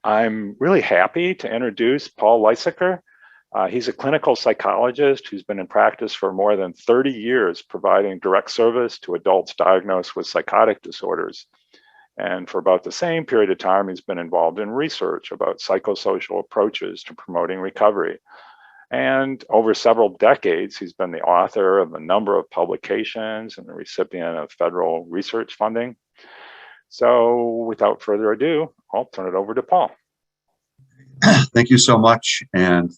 I'm really happy to introduce Paul Lysaker. He's a clinical psychologist who's been in practice for more than 30 years, providing direct service to adults diagnosed with psychotic disorders. And for about the same period of time, he's been involved in research about psychosocial approaches to promoting recovery. And over several decades, he's been the author of a number of publications and the recipient of federal research funding. So without further ado, I'll turn it over to Paul. Thank you so much. And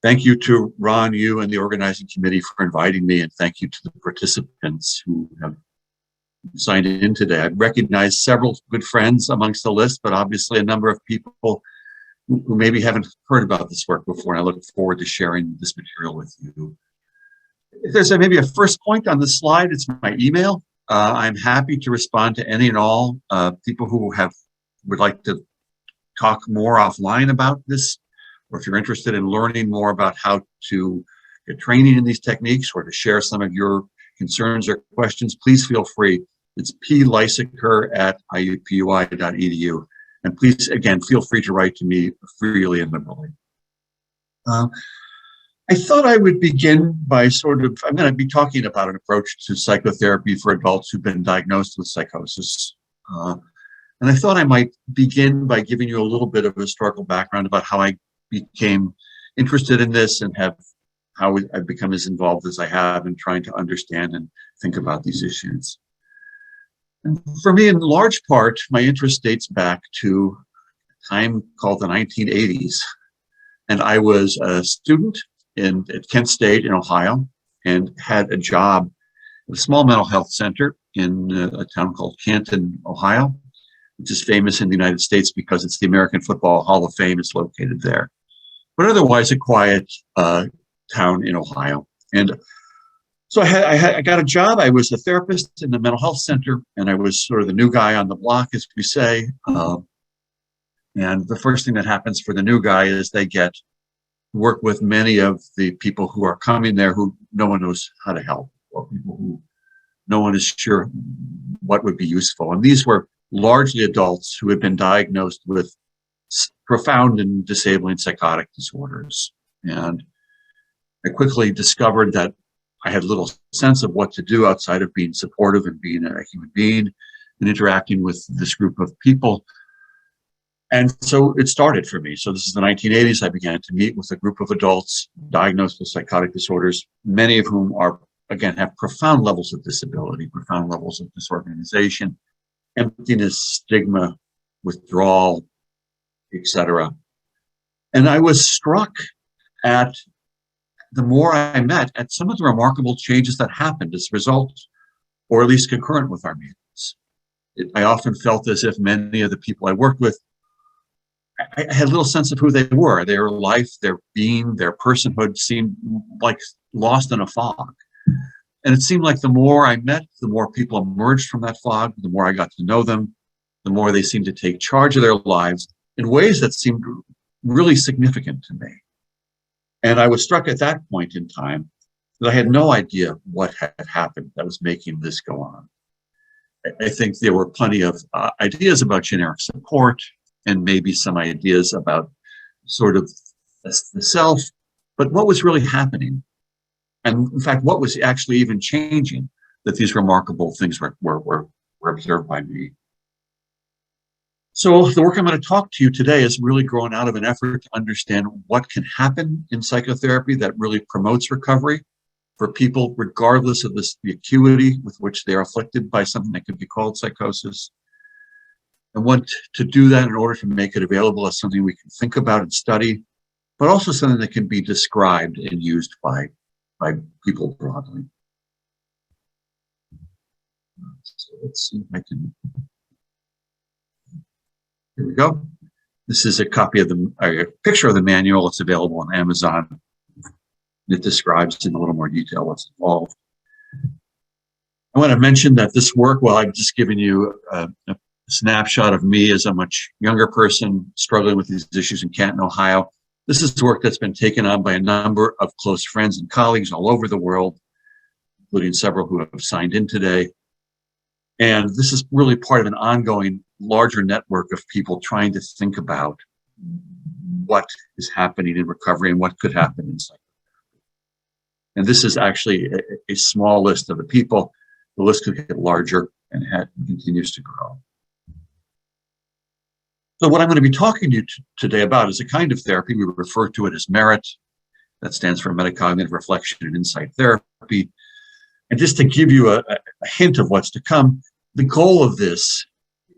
thank you to Ron, you and the organizing committee for inviting me. And thank you to the participants who have signed in today. I recognize several good friends amongst the list, but obviously a number of people who maybe haven't heard about this work before. And I look forward to sharing this material with you. If there's maybe a first point on the slide, it's my email. I'm happy to respond to any and all people who would like to talk more offline about this, or if you're interested in learning more about how to get training in these techniques or to share some of your concerns or questions, please feel free. It's plysaker@iupui.edu. And please, again, feel free to write to me freely and liberally. I thought I would begin by I'm going to be talking about an approach to psychotherapy for adults who've been diagnosed with psychosis. And I thought I might begin by giving you a little bit of a historical background about how I became interested in this and how I've become as involved as I have in trying to understand and think about these issues. And for me, in large part, my interest dates back to a time called the 1980s. And I was a student at Kent State in Ohio and had a job at a small mental health center in a town called Canton, Ohio, which is famous in the United States because it's the American Football Hall of Fame is located there. But otherwise a quiet town in Ohio. And so I got a job. I was a therapist in the mental health center, and I was sort of the new guy on the block, as we say. And the first thing that happens for the new guy is they get work with many of the people who are coming there who no one knows how to help, or people who no one is sure what would be useful. And these were largely adults who had been diagnosed with profound and disabling psychotic disorders. And I quickly discovered that I had little sense of what to do outside of being supportive and being a human being and interacting with this group of people. And so it started for me. So this is the 1980s. I began to meet with a group of adults diagnosed with psychotic disorders, many of whom again, have profound levels of disability, profound levels of disorganization, emptiness, stigma, withdrawal, etc. And I was struck at, the more I met, at some of the remarkable changes that happened as a result, or at least concurrent with our meetings. I often felt as if many of the people I worked with, I had a little sense of who they were. Their life, their being, their personhood seemed like lost in a fog. And it seemed like the more I met, the more people emerged from that fog, the more I got to know them, the more they seemed to take charge of their lives in ways that seemed really significant to me. And I was struck at that point in time that I had no idea what had happened that was making this go on. I think there were plenty of ideas about generic support and maybe some ideas about sort of the self, but what was really happening? And in fact, what was actually even changing that these remarkable things were observed by me? So the work I'm going to talk to you today is really grown out of an effort to understand what can happen in psychotherapy that really promotes recovery for people, regardless of the acuity with which they're afflicted by something that could be called psychosis. I want to do that in order to make it available as something we can think about and study, but also something that can be described and used by people broadly. So let's see if I can. Here we go. This is a copy of a picture of the manual. It's available on Amazon. It describes in a little more detail what's involved. I want to mention that this work, while I've just given you a snapshot of me as a much younger person struggling with these issues in Canton, Ohio, this is work that's been taken on by a number of close friends and colleagues all over the world, including several who have signed in today. And this is really part of an ongoing larger network of people trying to think about what is happening in recovery and what could happen in psychotherapy. And this is actually a small list of the people. The list could get larger and continues to grow. So what I'm going to be talking to you today about is a kind of therapy. We refer to it as MERIT. That stands for Metacognitive Reflection and Insight Therapy. And just to give you a hint of what's to come, the goal of this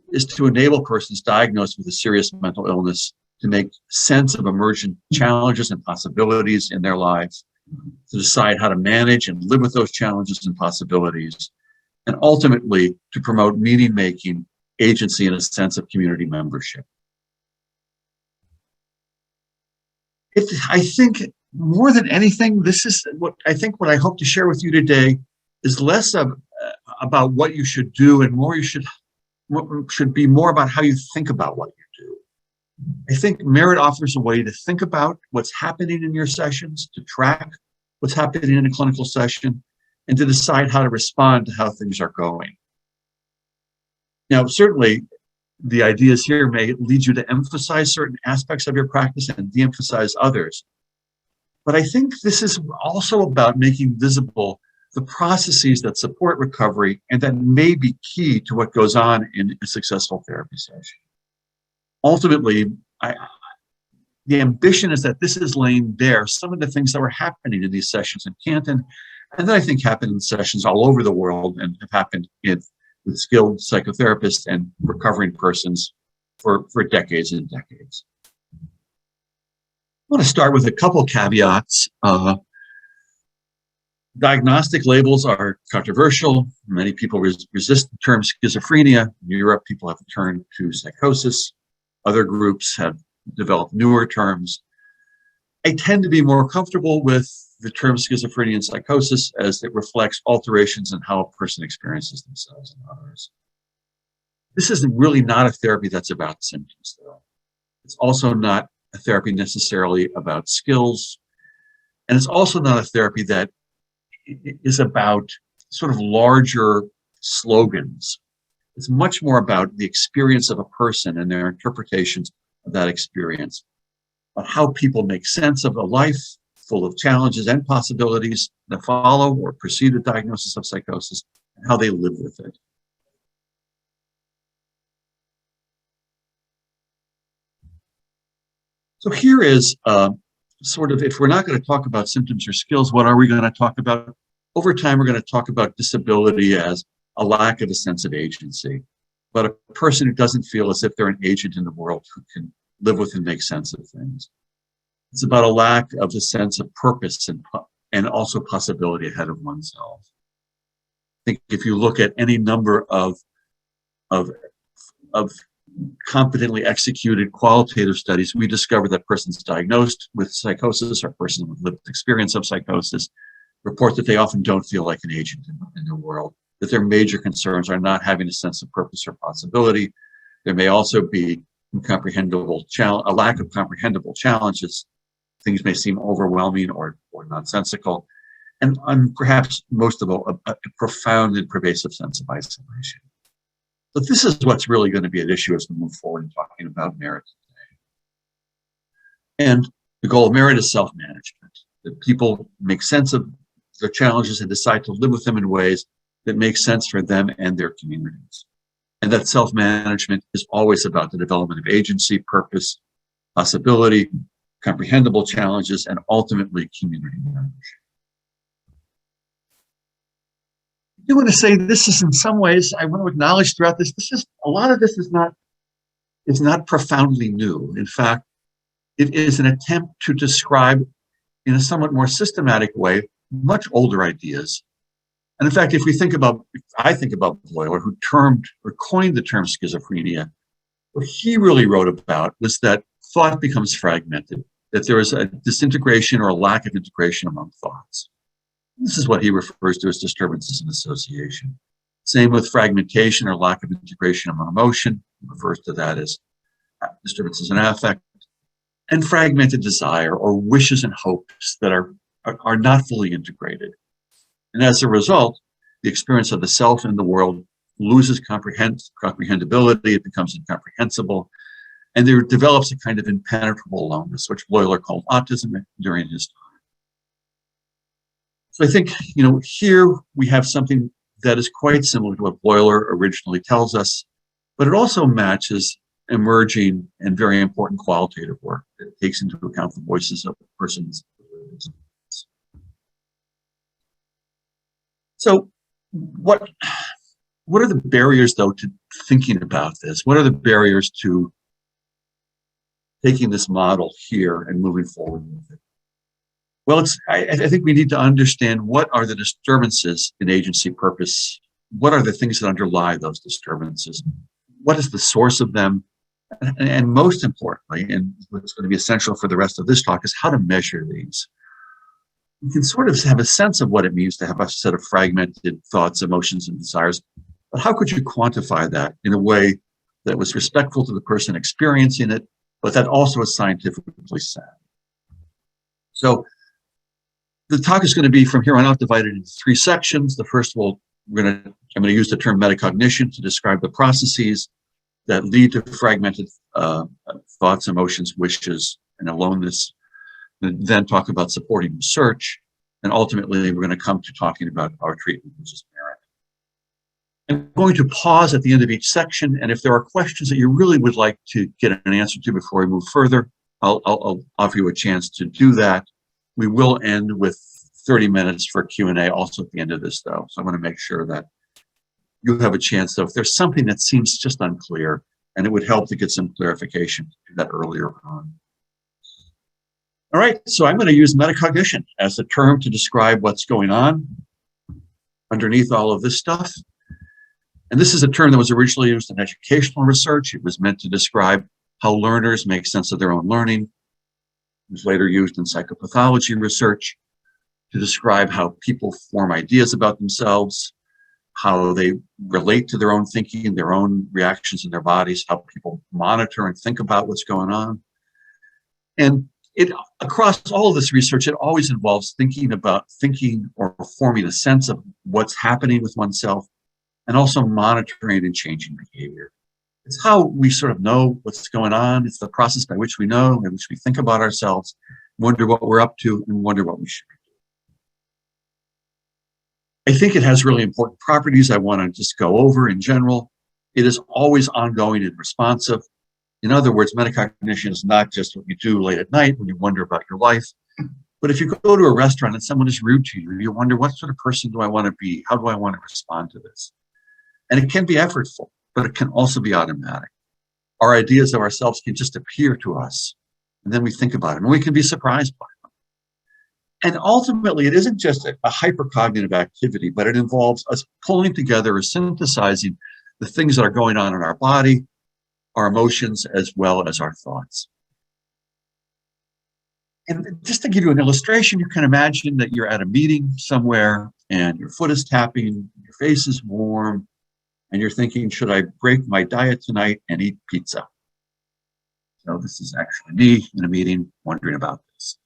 is to enable persons diagnosed with a serious mental illness to make sense of emergent challenges and possibilities in their lives, to decide how to manage and live with those challenges and possibilities, and ultimately to promote meaning-making, agency, and a sense of community membership. I think more than anything, this is what I hope to share with you today is less about what you should do and what should be more about how you think about what you do. I think MERIT offers a way to think about what's happening in your sessions, to track what's happening in a clinical session, and to decide how to respond to how things are going. Now, certainly, the ideas here may lead you to emphasize certain aspects of your practice and de-emphasize others. But I think this is also about making visible the processes that support recovery and that may be key to what goes on in a successful therapy session. Ultimately, the ambition is that this is laying bare some of the things that were happening in these sessions in Canton, and that I think happen in sessions all over the world and have happened with skilled psychotherapists and recovering persons for decades and decades. I want to start with a couple caveats. Diagnostic labels are controversial. Many people resist the term schizophrenia. In Europe, people have turned to psychosis. Other groups have developed newer terms. I tend to be more comfortable with the term schizophrenia and psychosis as it reflects alterations in how a person experiences themselves and others. This is really not a therapy that's about symptoms, though. It's also not a therapy necessarily about skills. And it's also not a therapy that is about sort of larger slogans. It's much more about the experience of a person and their interpretations of that experience, about how people make sense of a life full of challenges and possibilities that follow or precede a diagnosis of psychosis, and how they live with it. So here is sort of, if we're not going to talk about symptoms or skills, what are we going to talk about? Over time, we're going to talk about disability as a lack of a sense of agency, but a person who doesn't feel as if they're an agent in the world who can live with and make sense of things. It's about a lack of a sense of purpose and also possibility ahead of oneself. I think if you look at any number of competently executed qualitative studies, we discover that persons diagnosed with psychosis or persons with lived experience of psychosis report that they often don't feel like an agent in the world, that their major concerns are not having a sense of purpose or possibility. There may also be a lack of comprehensible challenges. Things may seem overwhelming or nonsensical, and perhaps most of all, a profound and pervasive sense of isolation. But this is what's really going to be at issue as we move forward in talking about MERIT today. And the goal of MERIT is self-management, that people make sense of their challenges and decide to live with them in ways that make sense for them and their communities. And that self-management is always about the development of agency, purpose, possibility, comprehensible challenges, and ultimately community membership. I do want to say this is in some ways, I want to acknowledge throughout this, a lot of this is not profoundly new. In fact, it is an attempt to describe in a somewhat more systematic way much older ideas. And in fact, if I think about Boiler, who coined the term schizophrenia, what he really wrote about was that thought becomes fragmented, that there is a disintegration or a lack of integration among thoughts. This is what he refers to as disturbances in association. Same with fragmentation or lack of integration among emotion. He refers to that as disturbances in affect. And fragmented desire or wishes and hopes that are not fully integrated. And as a result, the experience of the self and the world loses comprehensibility, it becomes incomprehensible, and there develops a kind of impenetrable aloneness, which Bleuler called autism during his time. So I think, here we have something that is quite similar to what Bleuler originally tells us, but it also matches emerging and very important qualitative work that takes into account the voices of the persons. So what are the barriers, though, to thinking about this? What are the barriers to taking this model here and moving forward with it? Well, I think we need to understand what are the disturbances in agency purpose. What are the things that underlie those disturbances? What is the source of them? And most importantly, and what's going to be essential for the rest of this talk, is how to measure these. You can sort of have a sense of what it means to have a set of fragmented thoughts, emotions, and desires, but how could you quantify that in a way that was respectful to the person experiencing it, but that also is scientifically sound? So the talk is going to be, from here on out, divided into 3 sections. The first I'm going to use the term metacognition to describe the processes that lead to fragmented thoughts, emotions, wishes, and aloneness. And then talk about supporting research. And ultimately, we're going to come to talking about our treatment, which is merit. I'm going to pause at the end of each section. And if there are questions that you really would like to get an answer to before we move further, I'll offer you a chance to do that. We will end with 30 minutes for Q&A also at the end of this, though. So I want to make sure that you have a chance, though, if there's something that seems just unclear, and it would help to get some clarification, do that earlier on. All right, so I'm going to use metacognition as a term to describe what's going on underneath all of this stuff. And this is a term that was originally used in educational research. It was meant to describe how learners make sense of their own learning. It was later used in psychopathology research to describe how people form ideas about themselves, how they relate to their own thinking, their own reactions in their bodies, how people monitor and think about what's going on. And across all of this research, it always involves thinking or forming a sense of what's happening with oneself, and also monitoring and changing behavior. It's how we sort of know what's going on. It's the process by which we know, in which we think about ourselves, wonder what we're up to, and wonder what we should be doing. I think it has really important properties I want to just go over in general. It is always ongoing and responsive. In other words, metacognition is not just what you do late at night when you wonder about your life, but if you go to a restaurant and someone is rude to you, you wonder, what sort of person do I want to be? How do I want to respond to this? And it can be effortful, but it can also be automatic. Our ideas of ourselves can just appear to us, and then we think about it, and we can be surprised by them. And ultimately, it isn't just a hypercognitive activity, but it involves us pulling together or synthesizing the things that are going on in our body, our emotions, as well as our thoughts. And just to give you an illustration, you can imagine that you're at a meeting somewhere and your foot is tapping, your face is warm, and you're thinking, should I break my diet tonight and eat pizza? So this is actually me in a meeting wondering about this.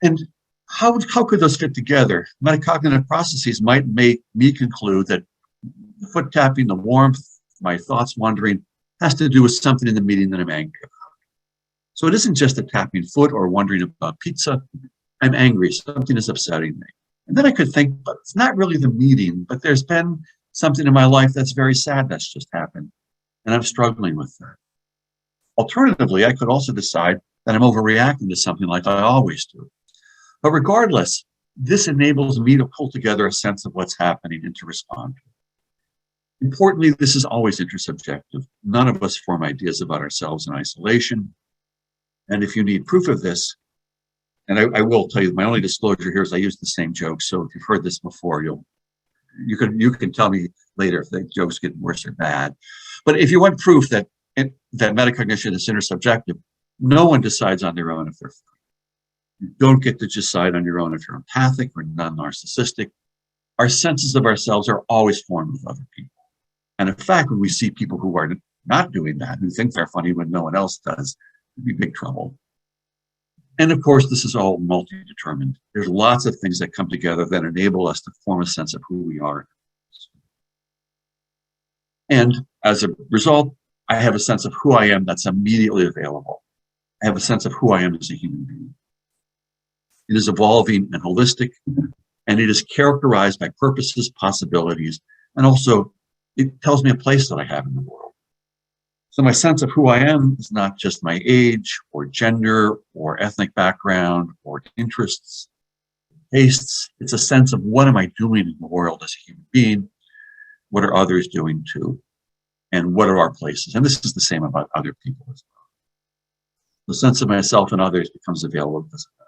And how could those fit together? Metacognitive processes might make me conclude that the foot tapping, the warmth, my thoughts wandering has to do with something in the meeting that I'm angry about. So it isn't just a tapping foot or wondering about pizza. I'm angry, something is upsetting me. And then I could think, but it's not really the meeting, but there's been something in my life that's very sad that's just happened, and I'm struggling with that. Alternatively, I could also decide that I'm overreacting to something like I always do. But regardless, this enables me to pull together a sense of what's happening and to respond to it. Importantly, this is always intersubjective. None of us form ideas about ourselves in isolation. And if you need proof of this, and I will tell you, my only disclosure here is I use the same joke. So if you've heard this before, you can tell me later if the jokes get worse or bad. But if you want proof that metacognition is intersubjective, no one decides on their own if they're funny. You don't get to decide on your own if you're empathic or non-narcissistic. Our senses of ourselves are always formed with other people. And in fact, when we see people who are not doing that, who think they're funny when no one else does, it'd be big trouble. And of course, this is all multi-determined. There's lots of things that come together that enable us to form a sense of who we are. And as a result, I have a sense of who I am that's immediately available. I have a sense of who I am as a human being. It is evolving and holistic, and it is characterized by purposes, possibilities, and also it tells me a place that I have in the world. So my sense of who I am is not just my age or gender or ethnic background or interests, tastes. It's a sense of what am I doing in the world as a human being? What are others doing too? And what are our places? And this is the same about other people as well. The sense of myself and others becomes available as a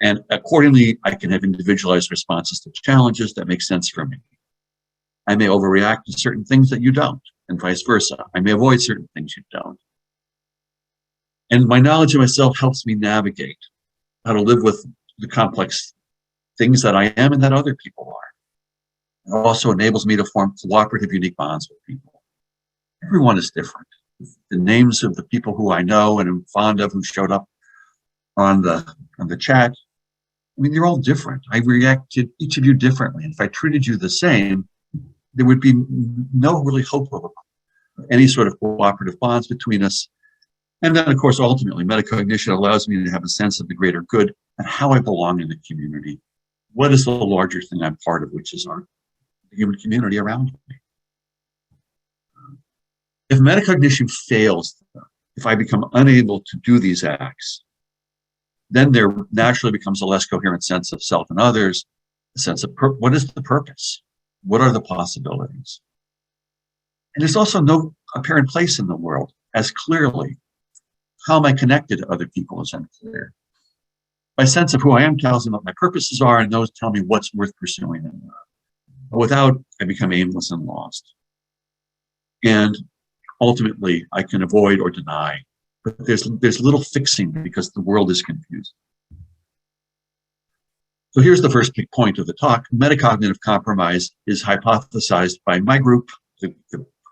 and accordingly, I can have individualized responses to challenges that make sense for me. I may overreact to certain things that you don't, and vice versa. I may avoid certain things you don't. And my knowledge of myself helps me navigate how to live with the complex things that I am and that other people are. It also enables me to form cooperative, unique bonds with people. Everyone is different. The names of the people who I know and am fond of who showed up on the chat, I mean, they're all different. I react to each of you differently. And if I treated you the same, there would be no really hope of any sort of cooperative bonds between us. And then, of course, ultimately, metacognition allows me to have a sense of the greater good and how I belong in the community. What is the larger thing I'm part of, which is our human community around me? If metacognition fails, if I become unable to do these acts, then there naturally becomes a less coherent sense of self and others, a sense of what is the purpose? What are the possibilities? And there's also no apparent place in the world as clearly. How am I connected to other people is unclear. My sense of who I am tells me what my purposes are, and those tell me what's worth pursuing. Without, I become aimless and lost. And ultimately, I can avoid or deny. But there's little fixing because the world is confused. So here's the first big point of the talk. Metacognitive compromise is hypothesized by my group,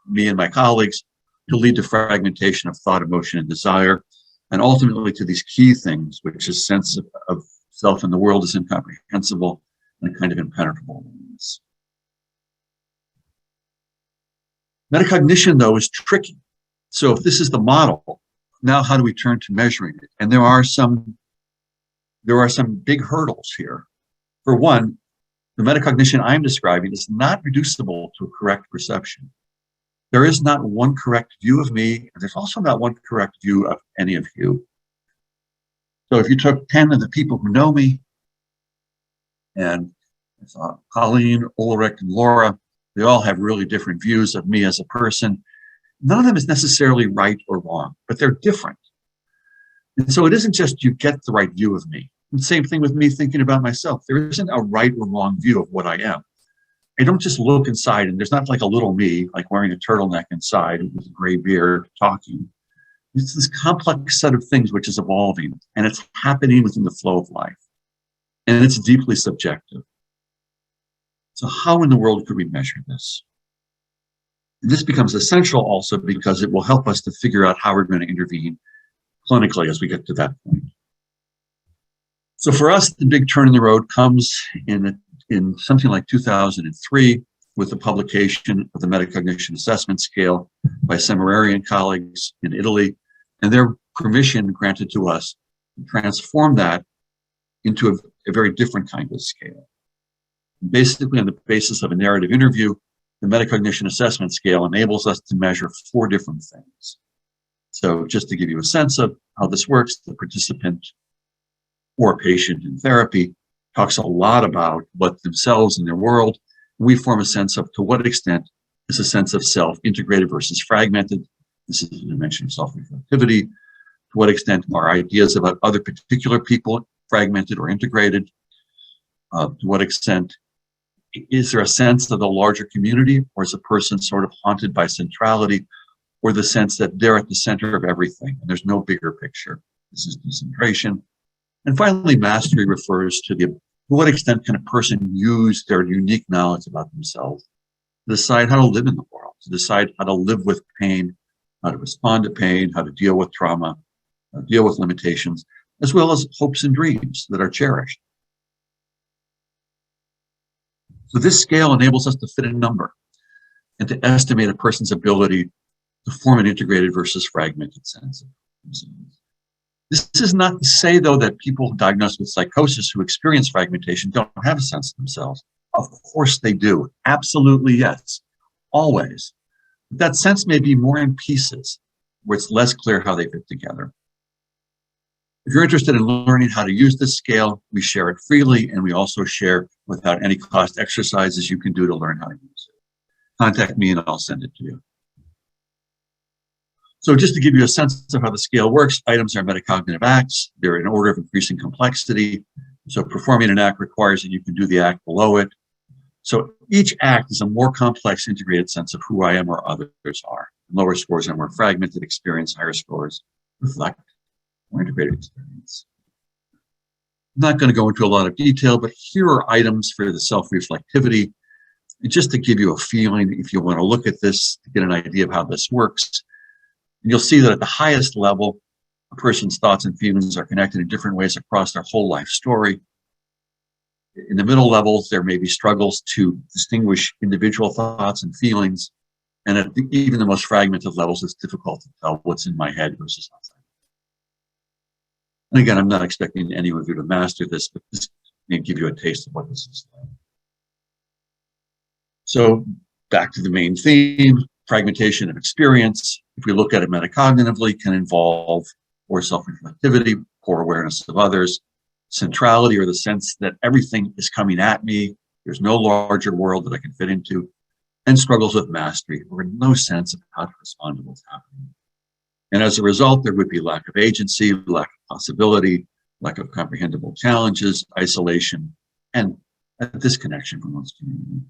me and my colleagues, to lead to fragmentation of thought, emotion, and desire, and ultimately to these key things, which is sense of self and the world is incomprehensible and a kind of impenetrable. Metacognition, though, is tricky. So if this is the model, now how do we turn to measuring it? And there are some big hurdles here. For one, the metacognition I'm describing is not reducible to a correct perception. There is not one correct view of me, and there's also not one correct view of any of you. So if you took 10 of the people who know me, and Colleen, Ulrich, and Laura, they all have really different views of me as a person. None of them is necessarily right or wrong, but they're different. And so it isn't just you get the right view of me. And same thing with me thinking about myself. There isn't a right or wrong view of what I am. I don't just look inside, and there's not like a little me, like wearing a turtleneck inside with a gray beard talking. It's this complex set of things which is evolving, and it's happening within the flow of life. And it's deeply subjective. So how in the world could we measure this? And this becomes essential also because it will help us to figure out how we're going to intervene clinically as we get to that point. So for us, the big turn in the road comes in something like 2003 with the publication of the Metacognition Assessment Scale by Semerari and colleagues in Italy, and their permission granted to us to transform that into a very different kind of scale. Basically, on the basis of a narrative interview, the Metacognition Assessment Scale enables us to measure 4 different things. So just to give you a sense of how this works, the participant or patient in therapy talks a lot about what themselves and their world. We form a sense of to what extent is a sense of self integrated versus fragmented. This is a dimension of self-reflectivity. To what extent are ideas about other particular people fragmented or integrated? To what extent is there a sense of the larger community, or is a person sort of haunted by centrality, or the sense that they're at the center of everything and there's no bigger picture? This is decentration. And finally, mastery refers to to what extent can a person use their unique knowledge about themselves to decide how to live in the world, to decide how to live with pain, how to respond to pain, how to deal with trauma, deal with limitations, as well as hopes and dreams that are cherished. So this scale enables us to fit a number. and to estimate a person's ability to form an integrated versus fragmented sense of themselves. This is not to say, though, that people diagnosed with psychosis who experience fragmentation don't have a sense of themselves. Of course they do. Absolutely, yes. Always. But that sense may be more in pieces, where it's less clear how they fit together. If you're interested in learning how to use this scale, we share it freely, and we also share without any cost exercises you can do to learn how to use it. Contact me and I'll send it to you. So just to give you a sense of how the scale works, items are metacognitive acts. They're in order of increasing complexity. So performing an act requires that you can do the act below it. So each act is a more complex integrated sense of who I am or others are. Lower scores are more fragmented experience, higher scores reflect more integrated experience. I'm not going to go into a lot of detail, but here are items for the self-reflectivity. Just to give you a feeling, if you want to look at this, to get an idea of how this works. And you'll see that at the highest level, a person's thoughts and feelings are connected in different ways across their whole life story. In the middle levels, there may be struggles to distinguish individual thoughts and feelings. And at even the most fragmented levels, it's difficult to tell what's in my head versus outside. And again, I'm not expecting any of you to master this, but this may give you a taste of what this is like. So back to the main theme, fragmentation of experience. If we look at it metacognitively, can involve poor self-reflectivity, poor awareness of others, centrality, or the sense that everything is coming at me. There's no larger world that I can fit into, and struggles with mastery, or no sense of how to respond to what's happening. And as a result, there would be lack of agency, lack of possibility, lack of comprehensible challenges, isolation, and a disconnection from one's community.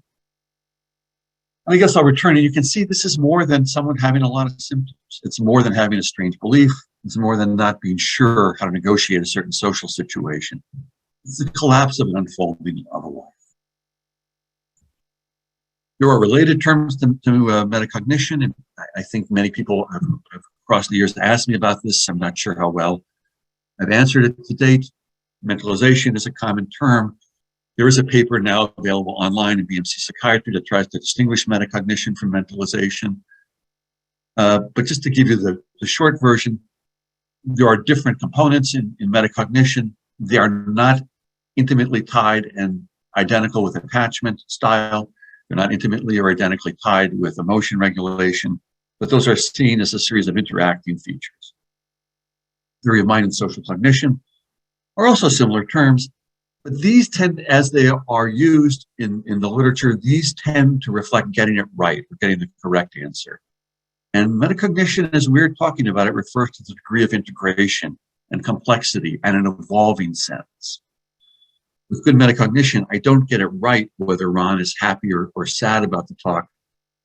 And I guess I'll return, and you can see this is more than someone having a lot of symptoms. It's more than having a strange belief. It's more than not being sure how to negotiate a certain social situation. It's the collapse of an unfolding of a life. There are related terms to metacognition, and I think many people have across the years asked me about this. I'm not sure how well I've answered it to date. Mentalization is a common term. There is a paper now available online in BMC Psychiatry that tries to distinguish metacognition from mentalization. But just to give you the short version, there are different components in metacognition. They are not intimately tied and identical with attachment style. They're not intimately or identically tied with emotion regulation, but those are seen as a series of interacting features. Theory of mind and social cognition are also similar terms, but these tend, as they are used in the literature, these tend to reflect getting it right, or getting the correct answer. And metacognition, as we're talking about it, refers to the degree of integration and complexity and an evolving sense. With good metacognition, I don't get it right whether Ron is happy or sad about the talk,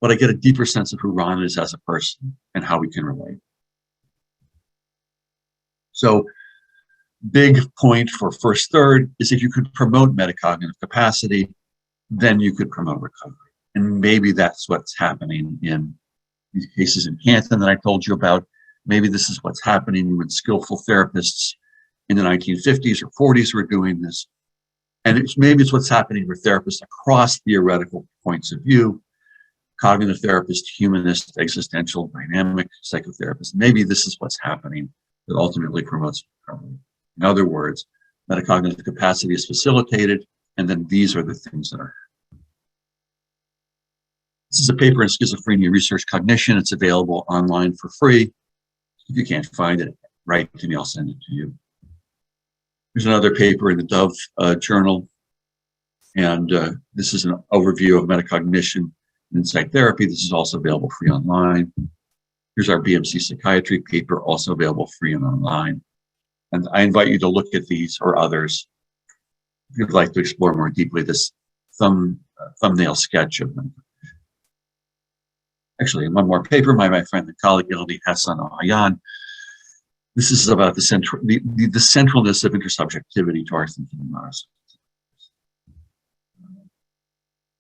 but I get a deeper sense of who Ron is as a person and how we can relate. So, big point for first third is if you could promote metacognitive capacity, then you could promote recovery. And maybe that's what's happening in these cases in Canton that I told you about. Maybe this is what's happening when skillful therapists in the 1950s or 40s were doing this. And maybe it's what's happening with therapists across theoretical points of view, cognitive therapists, humanist, existential, dynamic psychotherapists. Maybe this is what's happening that ultimately promotes recovery. In other words, metacognitive capacity is facilitated, and then these are the things that are happening. This is a paper in schizophrenia research cognition. It's available online for free. If you can't find it, write to me, I'll send it to you. There's another paper in the Dove journal, and this is an overview of metacognition and insight therapy. This is also available free online. Here's our BMC Psychiatry paper, also available free and online. And I invite you to look at these or others if you'd like to explore more deeply this thumbnail sketch of them. Actually, one more paper, my friend and colleague, Elodie Hassan Al-Hayyan. This is about the centralness of intersubjectivity to our thinking and ours.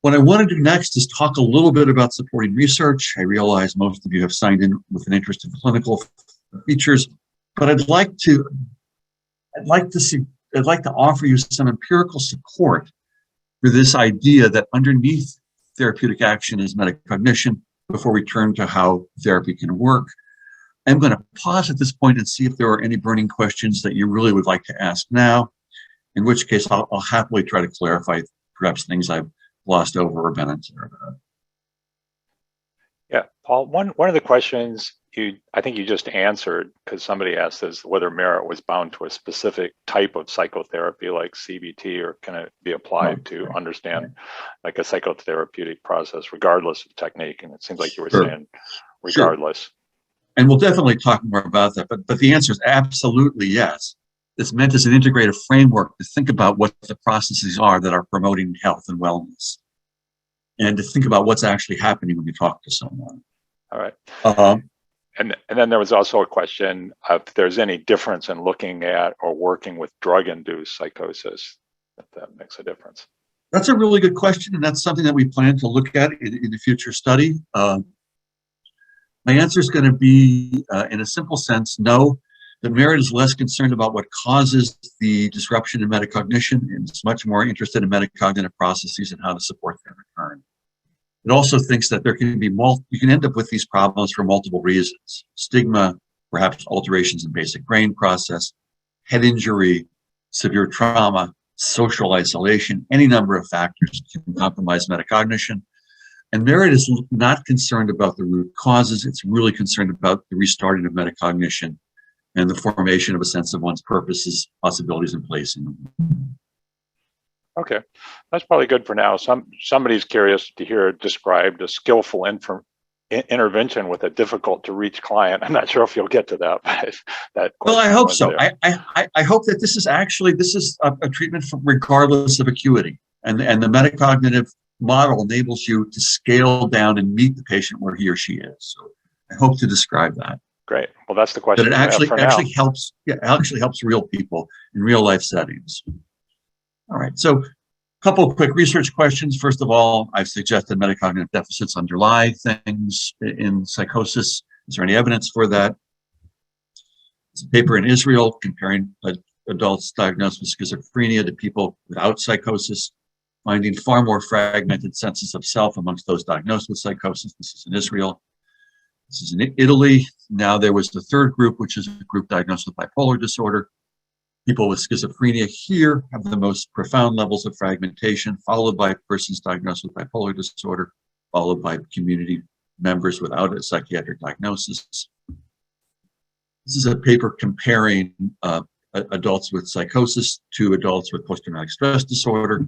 What I want to do next is talk a little bit about supporting research. I realize most of you have signed in with an interest in clinical features, but I'd like to offer you some empirical support for this idea that underneath therapeutic action is metacognition before we turn to how therapy can work. I'm going to pause at this point and see if there are any burning questions that you really would like to ask now, in which case I'll happily try to clarify perhaps things I've glossed over or been unclear about. Yeah, Paul, one of the questions I think you just answered, because somebody asked is whether merit was bound to a specific type of psychotherapy like CBT, or can it be applied to understand like a psychotherapeutic process regardless of technique? And it seems like you were saying regardless. Sure. And we'll definitely talk more about that, but the answer is absolutely yes. It's meant as an integrative framework to think about what the processes are that are promoting health and wellness, and to think about what's actually happening when you talk to someone. All right. And then there was also a question if there's any difference in looking at or working with drug-induced psychosis, if that makes a difference. That's a really good question, and that's something that we plan to look at in a future study. My answer is going to be, in a simple sense, no. The merit is less concerned about what causes the disruption in metacognition, and it's much more interested in metacognitive processes and how to support their return. It also thinks that there can be you can end up with these problems for multiple reasons: stigma, perhaps alterations in basic brain process, head injury, severe trauma, social isolation. Any number of factors can compromise metacognition. And merit is not concerned about the root causes. It's really concerned about the restarting of metacognition and the formation of a sense of one's purposes, possibilities, and place in them. Okay, that's probably good for now. Somebody's curious to hear described a skillful intervention with a difficult to reach client. I'm not sure if you'll get to that, but well, I hope so. I hope that this is a treatment regardless of acuity, and the metacognitive model enables you to scale down and meet the patient where he or she is. So I hope to describe that. Great. Well, that's the question. But it actually helps. Yeah, it actually helps real people in real life settings. All right. So a couple of quick research questions. First of all, I've suggested metacognitive deficits underlie things in psychosis. Is there any evidence for that? It's a paper in Israel comparing adults diagnosed with schizophrenia to people without psychosis, finding far more fragmented senses of self amongst those diagnosed with psychosis. This is in Israel. This is in Italy. Now there was the third group, which is a group diagnosed with bipolar disorder. People with schizophrenia here have the most profound levels of fragmentation, followed by persons diagnosed with bipolar disorder, followed by community members without a psychiatric diagnosis. This is a paper comparing adults with psychosis to adults with post-traumatic stress disorder,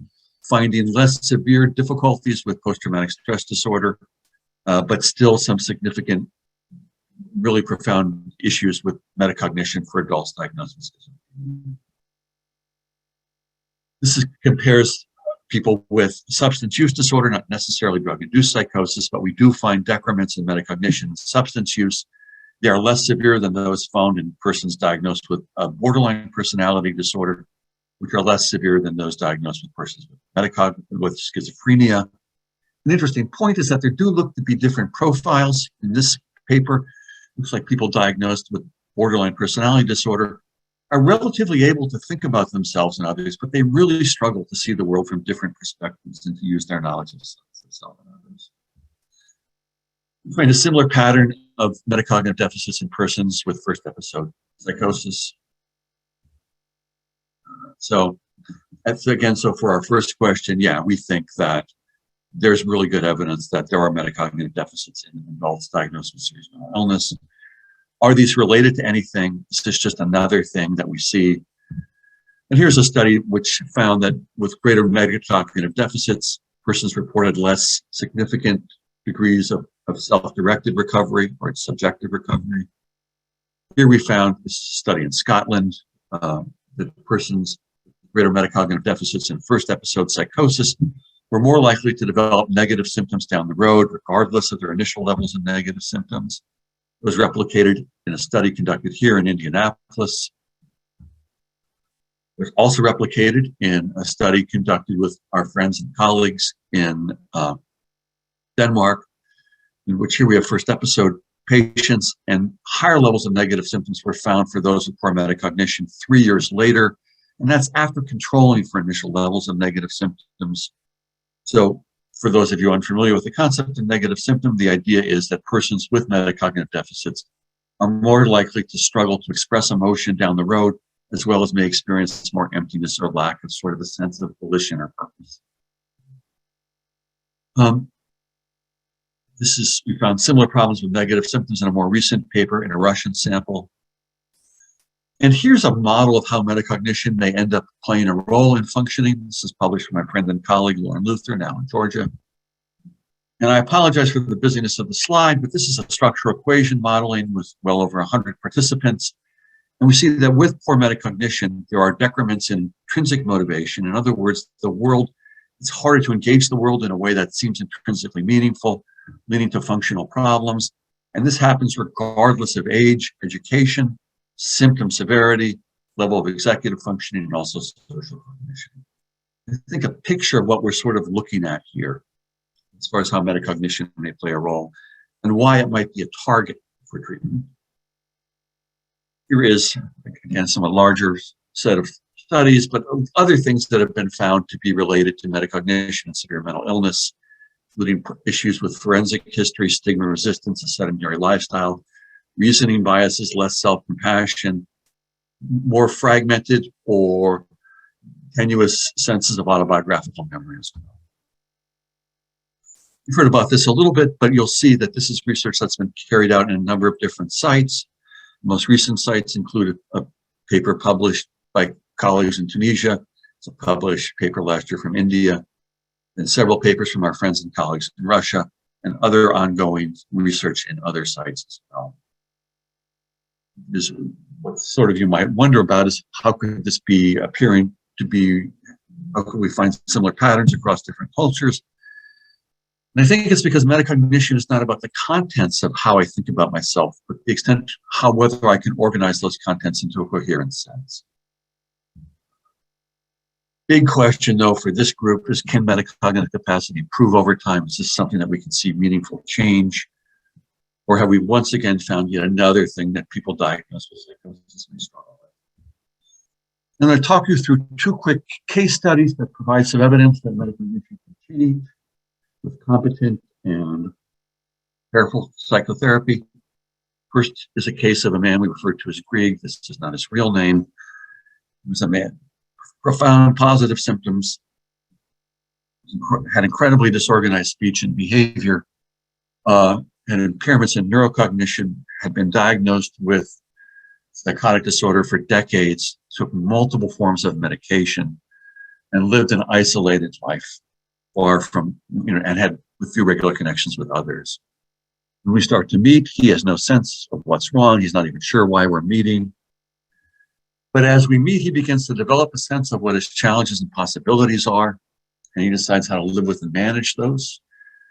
finding less severe difficulties with post-traumatic stress disorder, but still some significant, really profound issues with metacognition for adults diagnosed with schizophrenia. This compares people with substance use disorder, not necessarily drug-induced psychosis, but we do find decrements in metacognition and substance use. They are less severe than those found in persons diagnosed with borderline personality disorder, which are less severe than those diagnosed with persons with schizophrenia. An interesting point is that there do look to be different profiles in this paper. Looks like people diagnosed with borderline personality disorder are relatively able to think about themselves and others, but they really struggle to see the world from different perspectives and to use their knowledge of self and others. We find a similar pattern of metacognitive deficits in persons with first episode psychosis. So that's again, so for our first question, yeah, we think that there's really good evidence that there are metacognitive deficits in adults diagnosed with serious mental illness. Are these related to anything? Is this just another thing that we see? And here's a study which found that with greater metacognitive deficits, persons reported less significant degrees of self-directed recovery or subjective recovery. Here we found this study in Scotland that persons with greater metacognitive deficits in first episode psychosis were more likely to develop negative symptoms down the road, regardless of their initial levels of negative symptoms. It was replicated in a study conducted here in Indianapolis. It was also replicated in a study conducted with our friends and colleagues in Denmark, in which here we have first episode patients, and higher levels of negative symptoms were found for those with poor metacognition 3 years later. And that's after controlling for initial levels of negative symptoms. So For those of you unfamiliar with the concept of negative symptom, the idea is that persons with metacognitive deficits are more likely to struggle to express emotion down the road, as well as may experience more emptiness or lack of sort of a sense of volition or purpose. We found similar problems with negative symptoms in a more recent paper in a Russian sample. And here's a model of how metacognition may end up playing a role in functioning. This is published by my friend and colleague, Lauren Luther, now in Georgia. And I apologize for the busyness of the slide, but this is a structural equation modeling with well over 100 participants. And we see that with poor metacognition, there are decrements in intrinsic motivation. In other words, it's harder to engage the world in a way that seems intrinsically meaningful, leading to functional problems. And this happens regardless of age, education, symptom severity, level of executive functioning, and also social cognition. I think a picture of what we're sort of looking at here, as far as how metacognition may play a role, and why it might be a target for treatment. Here is, again, some larger set of studies, but other things that have been found to be related to metacognition and severe mental illness, including issues with forensic history, stigma resistance, a sedentary lifestyle, reasoning biases, less self-compassion, more fragmented or tenuous senses of autobiographical memory as well. You've heard about this a little bit, but you'll see that this is research that's been carried out in a number of different sites. Most recent sites include a paper published by colleagues in Tunisia. It's a published paper last year from India, and several papers from our friends and colleagues in Russia, and other ongoing research in other sites as well. What sort of you might wonder about is how could this be appearing to be, how could we find similar patterns across different cultures? And I think it's because metacognition is not about the contents of how I think about myself, but the extent whether I can organize those contents into a coherent sense. Big question, though, for this group is, can metacognitive capacity improve over time? Is this something that we can see meaningful change? Or have we once again found yet another thing that people diagnosed with psychosis may struggle with? And I'll talk you through two quick case studies that provide some evidence that metacognition can change with competent and careful psychotherapy. First is a case of a man we refer to as Grieg. This is not his real name. He was a man, profound positive symptoms, had incredibly disorganized speech and behavior, and impairments in neurocognition, had been diagnosed with psychotic disorder for decades, took multiple forms of medication, and lived an isolated life, far from, and had with few regular connections with others. When we start to meet, he has no sense of what's wrong. He's not even sure why we're meeting. But as we meet, he begins to develop a sense of what his challenges and possibilities are, and he decides how to live with and manage those.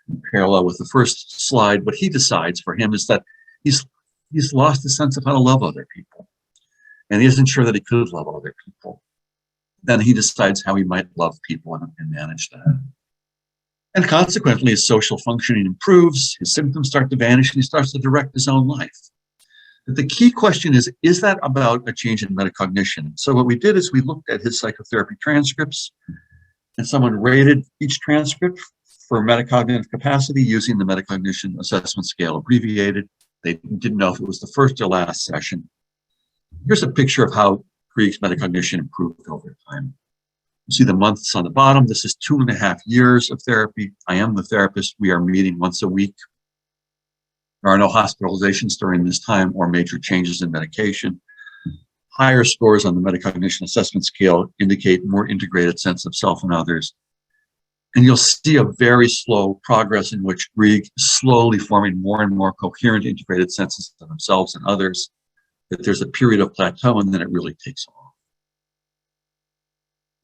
In parallel with the first slide, what he decides for him is that he's lost the sense of how to love other people, and he isn't sure that he could love other people. Then he decides how he might love people and manage that. And consequently, his social functioning improves, his symptoms start to vanish, and he starts to direct his own life. But the key question is that about a change in metacognition? So what we did is we looked at his psychotherapy transcripts, and someone rated each transcript for metacognitive capacity using the Metacognition Assessment Scale abbreviated. They didn't know if it was the first or last session. Here's a picture of how Grieg's metacognition improved over time. You see the months on the bottom. This is 2.5 years of therapy. I am the therapist. We are meeting once a week. There are no hospitalizations during this time or major changes in medication. Higher scores on the Metacognition Assessment Scale indicate more integrated sense of self and others. And you'll see a very slow progress in which Grieg is slowly forming more and more coherent integrated senses of themselves and others, that there's a period of plateau and then it really takes off.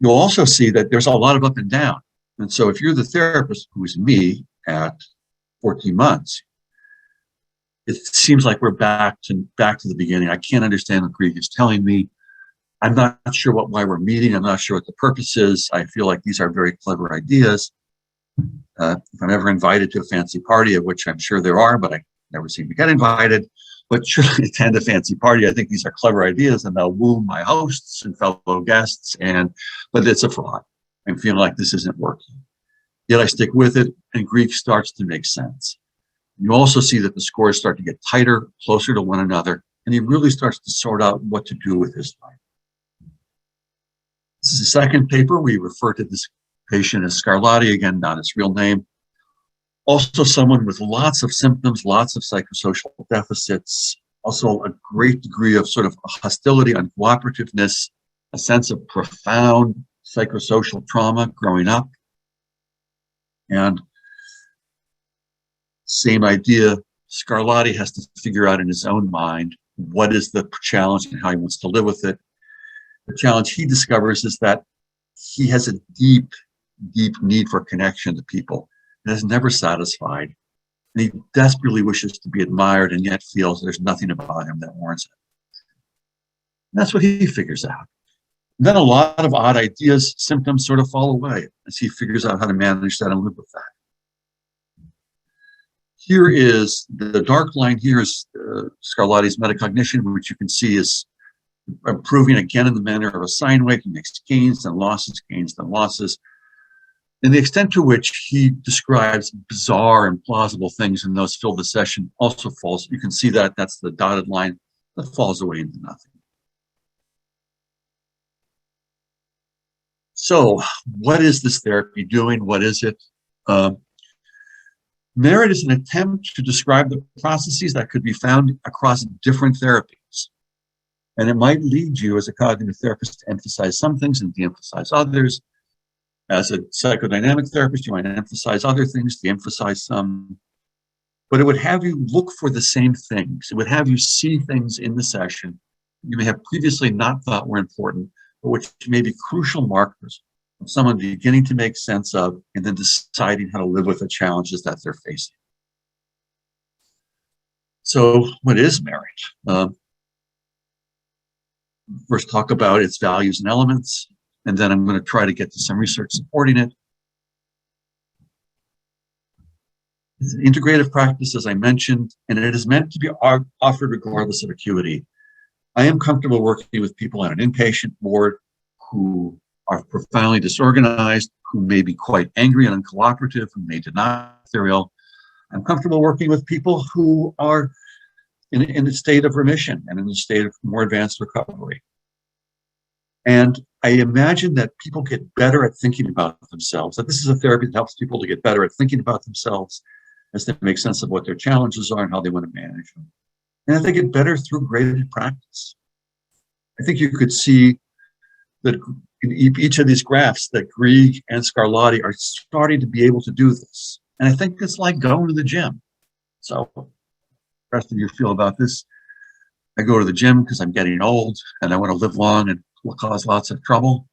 You'll also see that there's a lot of up and down. And so if you're the therapist, who is me at 14 months, it seems like we're back to the beginning. I can't understand what Grieg is telling me. I'm not sure why we're meeting. I'm not sure what the purpose is. I feel like these are very clever ideas. If I'm ever invited to a fancy party, of which I'm sure there are, but I never seem to get invited, but should I attend a fancy party, I think these are clever ideas and they'll woo my hosts and fellow guests, but it's a fraud. I'm feeling like this isn't working. Yet I stick with it, and Greek starts to make sense. You also see that the scores start to get tighter, closer to one another, and he really starts to sort out what to do with his life. This is the second paper. We refer to this patient as Scarlatti, again, not his real name. Also someone with lots of symptoms, lots of psychosocial deficits, also a great degree of sort of hostility, uncooperativeness, a sense of profound psychosocial trauma growing up. And same idea, Scarlatti has to figure out in his own mind what is the challenge and how he wants to live with it. The challenge he discovers is that he has a deep, deep need for connection to people that is never satisfied. And he desperately wishes to be admired and yet feels there's nothing about him that warrants it. And that's what he figures out. And then a lot of odd ideas, symptoms sort of fall away as he figures out how to manage that and live with that. Here is the dark line. Here is Scarlatti's metacognition, which you can see is improving again in the manner of a sine wave. He makes gains and losses, gains and losses. And the extent to which he describes bizarre and plausible things and those fill the session also falls. You can see that that's the dotted line that falls away into nothing. So what is this therapy doing? What is it? Merit is an attempt to describe the processes that could be found across different therapies. And it might lead you as a cognitive therapist to emphasize some things and de-emphasize others. As a psychodynamic therapist, you might emphasize other things, de-emphasize some. But it would have you look for the same things. It would have you see things in the session you may have previously not thought were important, but which may be crucial markers of someone beginning to make sense of and then deciding how to live with the challenges that they're facing. So what is merit? First talk about its values and elements, and then I'm going to try to get to some research supporting it. It's an integrative practice, as I mentioned, and it is meant to be offered regardless of acuity. I am comfortable working with people on an inpatient ward who are profoundly disorganized, who may be quite angry and uncooperative, who may deny they're ill. I'm comfortable working with people who are in a state of remission and in a state of more advanced recovery. And I imagine that people get better at thinking about themselves, that this is a therapy that helps people to get better at thinking about themselves as they make sense of what their challenges are and how they want to manage them. And I think it better through graded practice. I think you could see that in each of these graphs that Grieg and Scarlatti are starting to be able to do this. And I think it's like going to the gym. So the rest of you feel about this. I go to the gym because I'm getting old and I want to live long and will cause lots of trouble.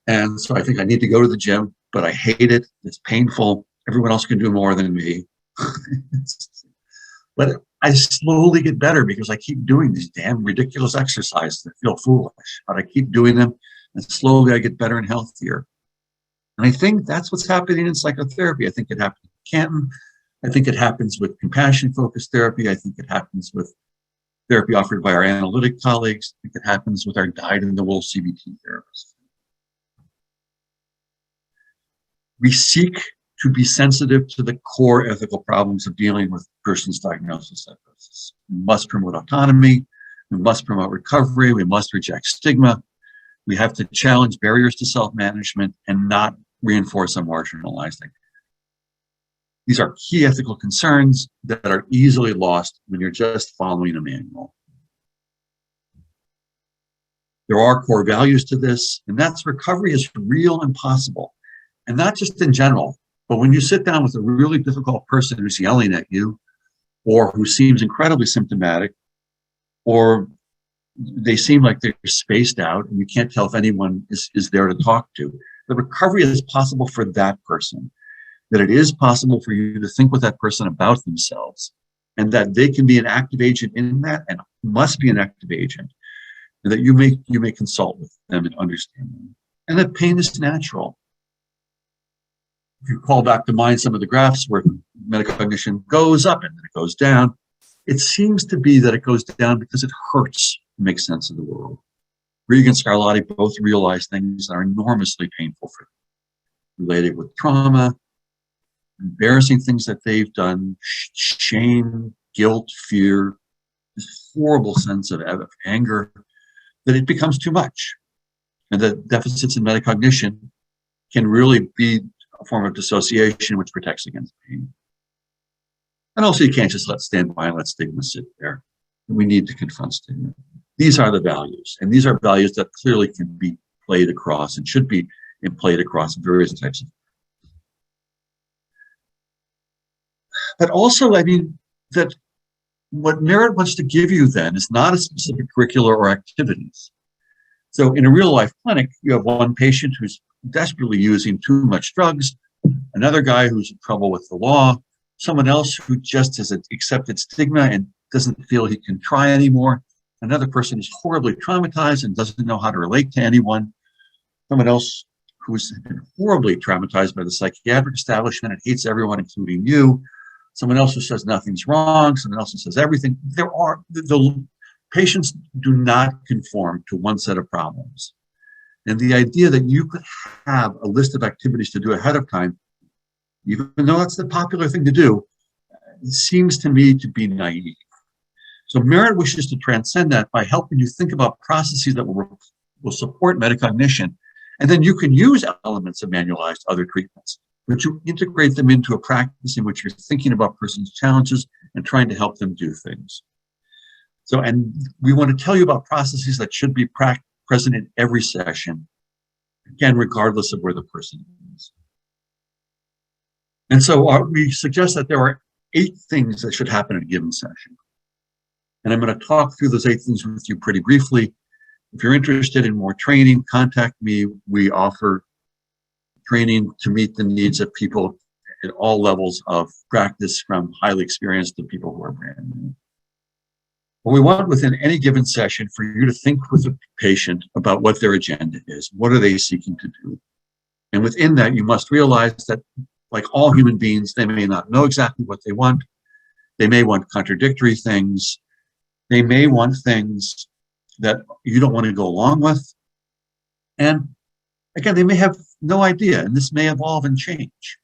And so I think I need to go to the gym, but I hate it. It's painful. Everyone else can do more than me. But I slowly get better because I keep doing these damn ridiculous exercises that feel foolish, but I keep doing them and slowly I get better and healthier. And I think that's what's happening in psychotherapy. I think it happens with Canton. I think it happens with compassion-focused therapy. I think it happens with therapy offered by our analytic colleagues. I think it happens with our dyed-in-the-wool CBT therapists. We seek to be sensitive to the core ethical problems of dealing with a person's diagnosis of psychosis. We must promote autonomy. We must promote recovery. We must reject stigma. We have to challenge barriers to self-management and not reinforce a marginalized identity. These are key ethical concerns that are easily lost when you're just following a manual. There are core values to this, and that's recovery is real and possible. And not just in general, but when you sit down with a really difficult person who's yelling at you, or who seems incredibly symptomatic, or they seem like they're spaced out and you can't tell if anyone is there to talk to, the recovery is possible for that person. That it is possible for you to think with that person about themselves, and that they can be an active agent in that and must be an active agent, and that you may consult with them and understand them. And that pain is natural. If you call back to mind some of the graphs where metacognition goes up and then it goes down, it seems to be that it goes down because it hurts to make sense of the world. Grieg and Scarlatti both realize things that are enormously painful for them, related with trauma, embarrassing things that they've done, shame, guilt, fear, this horrible sense of anger, that it becomes too much. And that deficits in metacognition can really be a form of dissociation which protects against pain. And also, you can't just stand by and let stigma sit there. We need to confront stigma. These are the values, and these are values that clearly can be played across and should be played across various types of. But also, I mean, that what Merit wants to give you then is not a specific curricular or activities. So in a real life clinic, you have one patient who's desperately using too much drugs, another guy who's in trouble with the law, someone else who just has accepted stigma and doesn't feel he can try anymore, another person is horribly traumatized and doesn't know how to relate to anyone, someone else who's been horribly traumatized by the psychiatric establishment and hates everyone, including you, someone else who says nothing's wrong, someone else who says everything. The patients do not conform to one set of problems. And the idea that you could have a list of activities to do ahead of time, even though that's the popular thing to do, seems to me to be naive. So Merit wishes to transcend that by helping you think about processes that will support metacognition. And then you can use elements of manualized other treatments, but you integrate them into a practice in which you're thinking about person's challenges and trying to help them do things. So, and we want to tell you about processes that should be present in every session, again, regardless of where the person is. And so we suggest that there are 8 things that should happen in a given session. And I'm going to talk through those 8 things with you pretty briefly. If you're interested in more training, contact me. We offer training to meet the needs of people at all levels of practice, from highly experienced to people who are brand new. What we want within any given session for you to think with the patient about what their agenda is. What are they seeking to do? And within that, you must realize that, like all human beings, they may not know exactly what they want. They may want contradictory things. They may want things that you don't want to go along with. And again, they may have no idea, and this may evolve and change.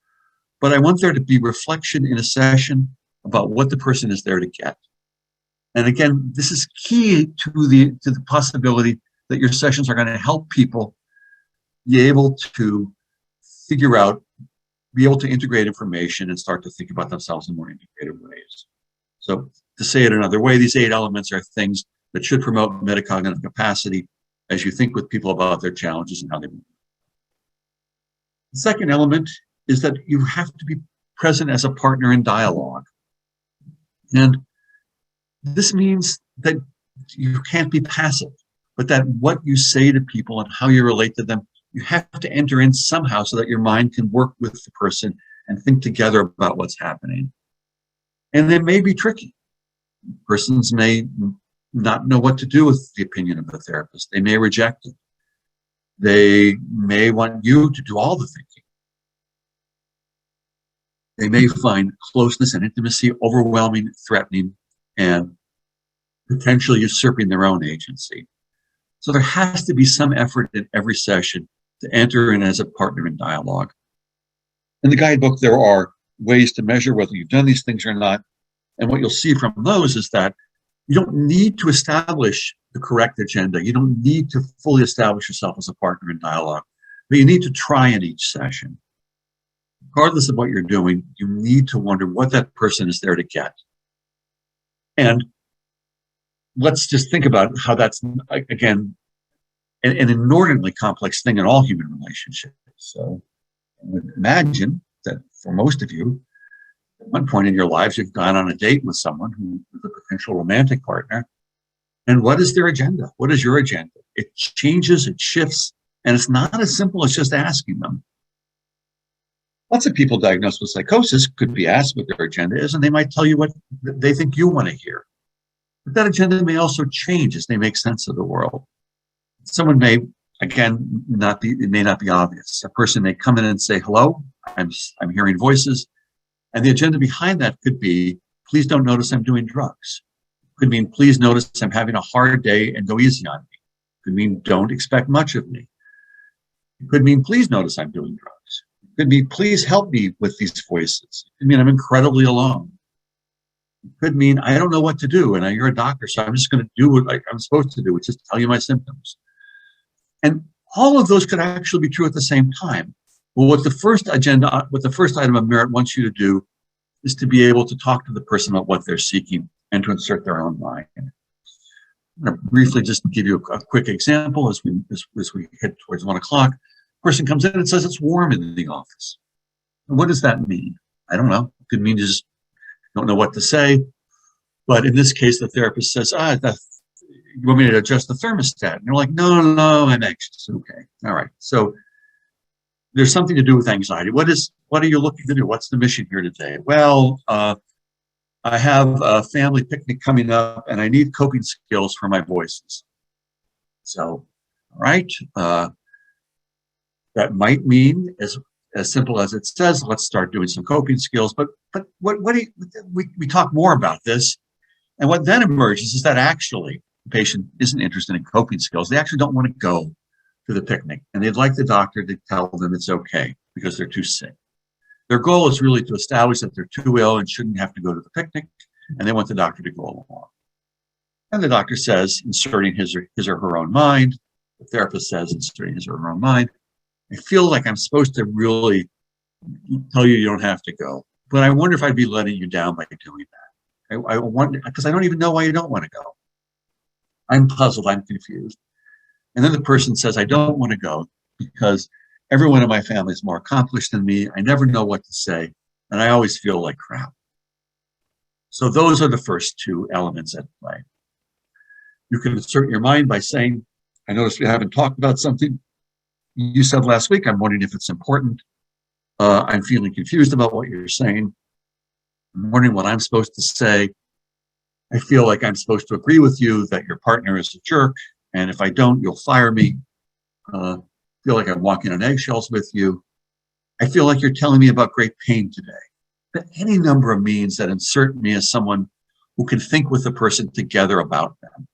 But I want there to be reflection in a session about what the person is there to get. And again, this is key to the possibility that your sessions are going to help people be able to figure out, be able to integrate information and start to think about themselves in more integrative ways. So to say it another way, these 8 elements are things that should promote metacognitive capacity as you think with people about their challenges and how they move. The second element is that you have to be present as a partner in dialogue. And this means that you can't be passive, but that what you say to people and how you relate to them, you have to enter in somehow so that your mind can work with the person and think together about what's happening. And it may be tricky. Persons may not know what to do with the opinion of the therapist. They may reject it. They may want you to do all the thinking. They may find closeness and intimacy overwhelming, threatening, and potentially usurping their own agency. So there has to be some effort in every session to enter in as a partner in dialogue. In the guidebook, there are ways to measure whether you've done these things or not. And what you'll see from those is that you don't need to establish the correct agenda. You don't need to fully establish yourself as a partner in dialogue, but you need to try in each session. Regardless of what you're doing, you need to wonder what that person is there to get. And let's just think about how that's, again, an inordinately complex thing in all human relationships. So I would imagine that for most of you, at one point in your lives, you've gone on a date with someone who is a potential romantic partner. And what is their agenda? What is your agenda? It changes, it shifts, and it's not as simple as just asking them. Lots of people diagnosed with psychosis could be asked what their agenda is, and they might tell you what they think you want to hear. But that agenda may also change as they make sense of the world. Someone may, again, it may not be obvious. A person may come in and say, hello, I'm hearing voices. And the agenda behind that could be, please don't notice I'm doing drugs. Could mean, please notice I'm having a hard day and go easy on me. Could mean, don't expect much of me. It could mean, please notice I'm doing drugs. It Could be, please help me with these voices. It could mean I'm incredibly alone. It could mean I don't know what to do, and you're a doctor, so I'm just going to do what I'm supposed to do, which is tell you my symptoms. And all of those could actually be true at the same time. Well, what the first item of merit wants you to do is to be able to talk to the person about what they're seeking and to insert their own mind. I'm going to briefly just give you a quick example as we head towards 1 o'clock. Person comes in and says it's warm in the office. What does that mean? I don't know. It could mean you just don't know what to say. But in this case, the therapist says, you want me to adjust the thermostat? And you're like, no, I'm anxious. Okay. All right. So there's something to do with anxiety. What are you looking to do? What's the mission here today? Well, I have a family picnic coming up and I need coping skills for my voices. So, all right. That might mean as simple as it says, let's start doing some coping skills. But we talk more about this. And what then emerges is that actually the patient isn't interested in coping skills. They actually don't want to go to the picnic. And they'd like the doctor to tell them it's okay because they're too sick. Their goal is really to establish that they're too ill and shouldn't have to go to the picnic. And they want the doctor to go along. And the doctor says, inserting his or her own mind, the therapist says, inserting his or her own mind, I feel like I'm supposed to really tell you don't have to go, but I wonder if I'd be letting you down by doing that. I wonder, because I don't even know why you don't want to go. I'm puzzled, I'm confused. And then the person says, I don't want to go because everyone in my family is more accomplished than me. I never know what to say, and I always feel like crap. So those are the first two elements at play. You can insert your mind by saying, I noticed we haven't talked about something you said last week. I'm wondering if it's important. I'm feeling confused about what you're saying. I'm wondering what I'm supposed to say. I feel like I'm supposed to agree with you that your partner is a jerk, and if I don't, you'll fire me. I feel like I'm walking on eggshells with you. I feel like you're telling me about great pain today. But any number of means that insert me as someone who can think with the person together about them.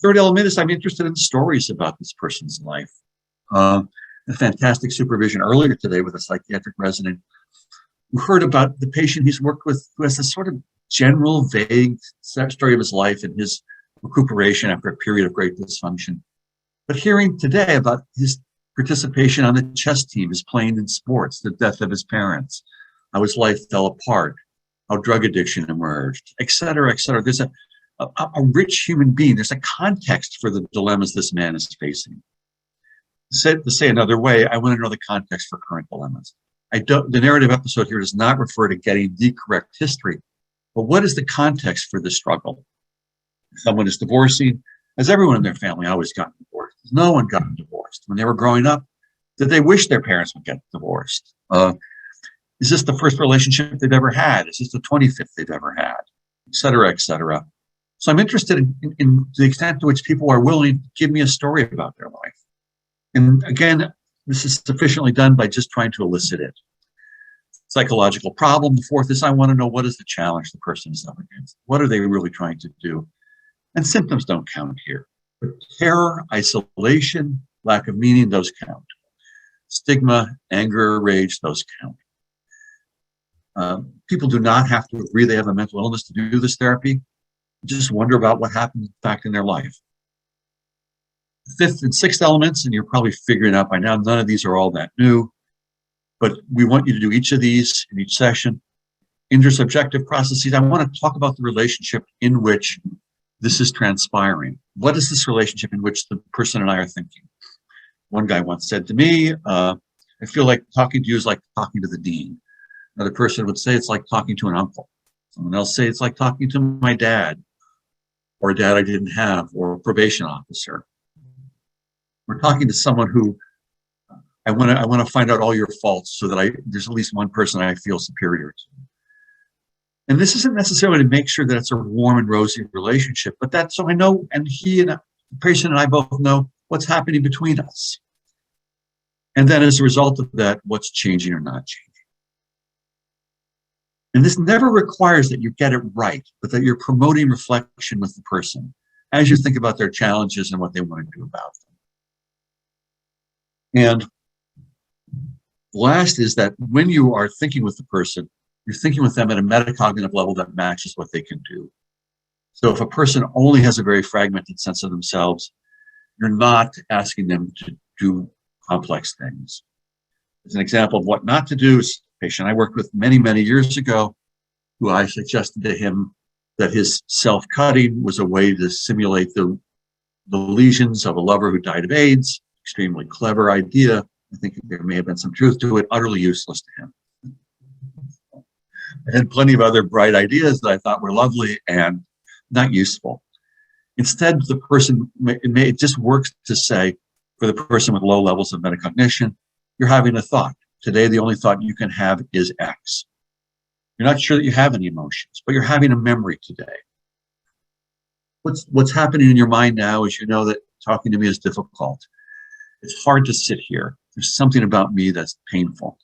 Third element is I'm interested in stories about this person's life. A fantastic supervision earlier today with a psychiatric resident who heard about the patient he's worked with who has this sort of general, vague story of his life and his recuperation after a period of great dysfunction. But hearing today about his participation on the chess team, his playing in sports, the death of his parents, how his life fell apart, how drug addiction emerged, et cetera, et cetera. There's a rich human being. There's a context for the dilemmas this man is facing. To say another way, I want to know the context for current dilemmas. The narrative episode here does not refer to getting the correct history, but what is the context for the struggle? If someone is divorcing, has everyone in their family always gotten divorced? Has no one gotten divorced? When they were growing up, did they wish their parents would get divorced? Is this the first relationship they've ever had? Is this the 25th they've ever had? Et cetera, et cetera. So I'm interested in the extent to which people are willing to give me a story about their life. And again, this is sufficiently done by just trying to elicit it. Psychological problem. The fourth is I want to know what is the challenge the person is up against. What are they really trying to do? And symptoms don't count here. But terror, isolation, lack of meaning, those count. Stigma, anger, rage, those count. People do not have to agree they have a mental illness to do this therapy. Just wonder about what happened, in fact, in their life. Fifth and sixth elements, and you're probably figuring out by now, none of these are all that new, but we want you to do each of these in each session. Intersubjective processes. I want to talk about the relationship in which this is transpiring. What is this relationship in which the person and I are thinking? One guy once said to me, I feel like talking to you is like talking to the dean. Another person would say it's like talking to an uncle. Someone else say it's like talking to my dad, or a dad I didn't have, or a probation officer. We're talking to someone who I want to find out all your faults so that there's at least one person I feel superior to. And this isn't necessarily to make sure that it's a warm and rosy relationship, but that's so I know, and he and the patient and I both know what's happening between us. And then as a result of that, what's changing or not changing. And this never requires that you get it right, but that you're promoting reflection with the person as you think about their challenges and what they want to do about them. And Last is that when you are thinking with the person, you're thinking with them at a metacognitive level that matches what they can do. So if a person only has a very fragmented sense of themselves, you're not asking them to do complex things. As an example of what not to do is a patient I worked with many, many years ago, who I suggested to him that his self-cutting was a way to simulate the lesions of a lover who died of AIDS. Extremely clever idea. I think there may have been some truth to it, utterly useless to him. I had plenty of other bright ideas that I thought were lovely and not useful. Instead, the person, it just works to say, for the person with low levels of metacognition, you're having a thought. Today, the only thought you can have is X. You're not sure that you have any emotions, but you're having a memory today. What's happening in your mind now is you know that talking to me is difficult. It's hard to sit here. There's something about me that's painful.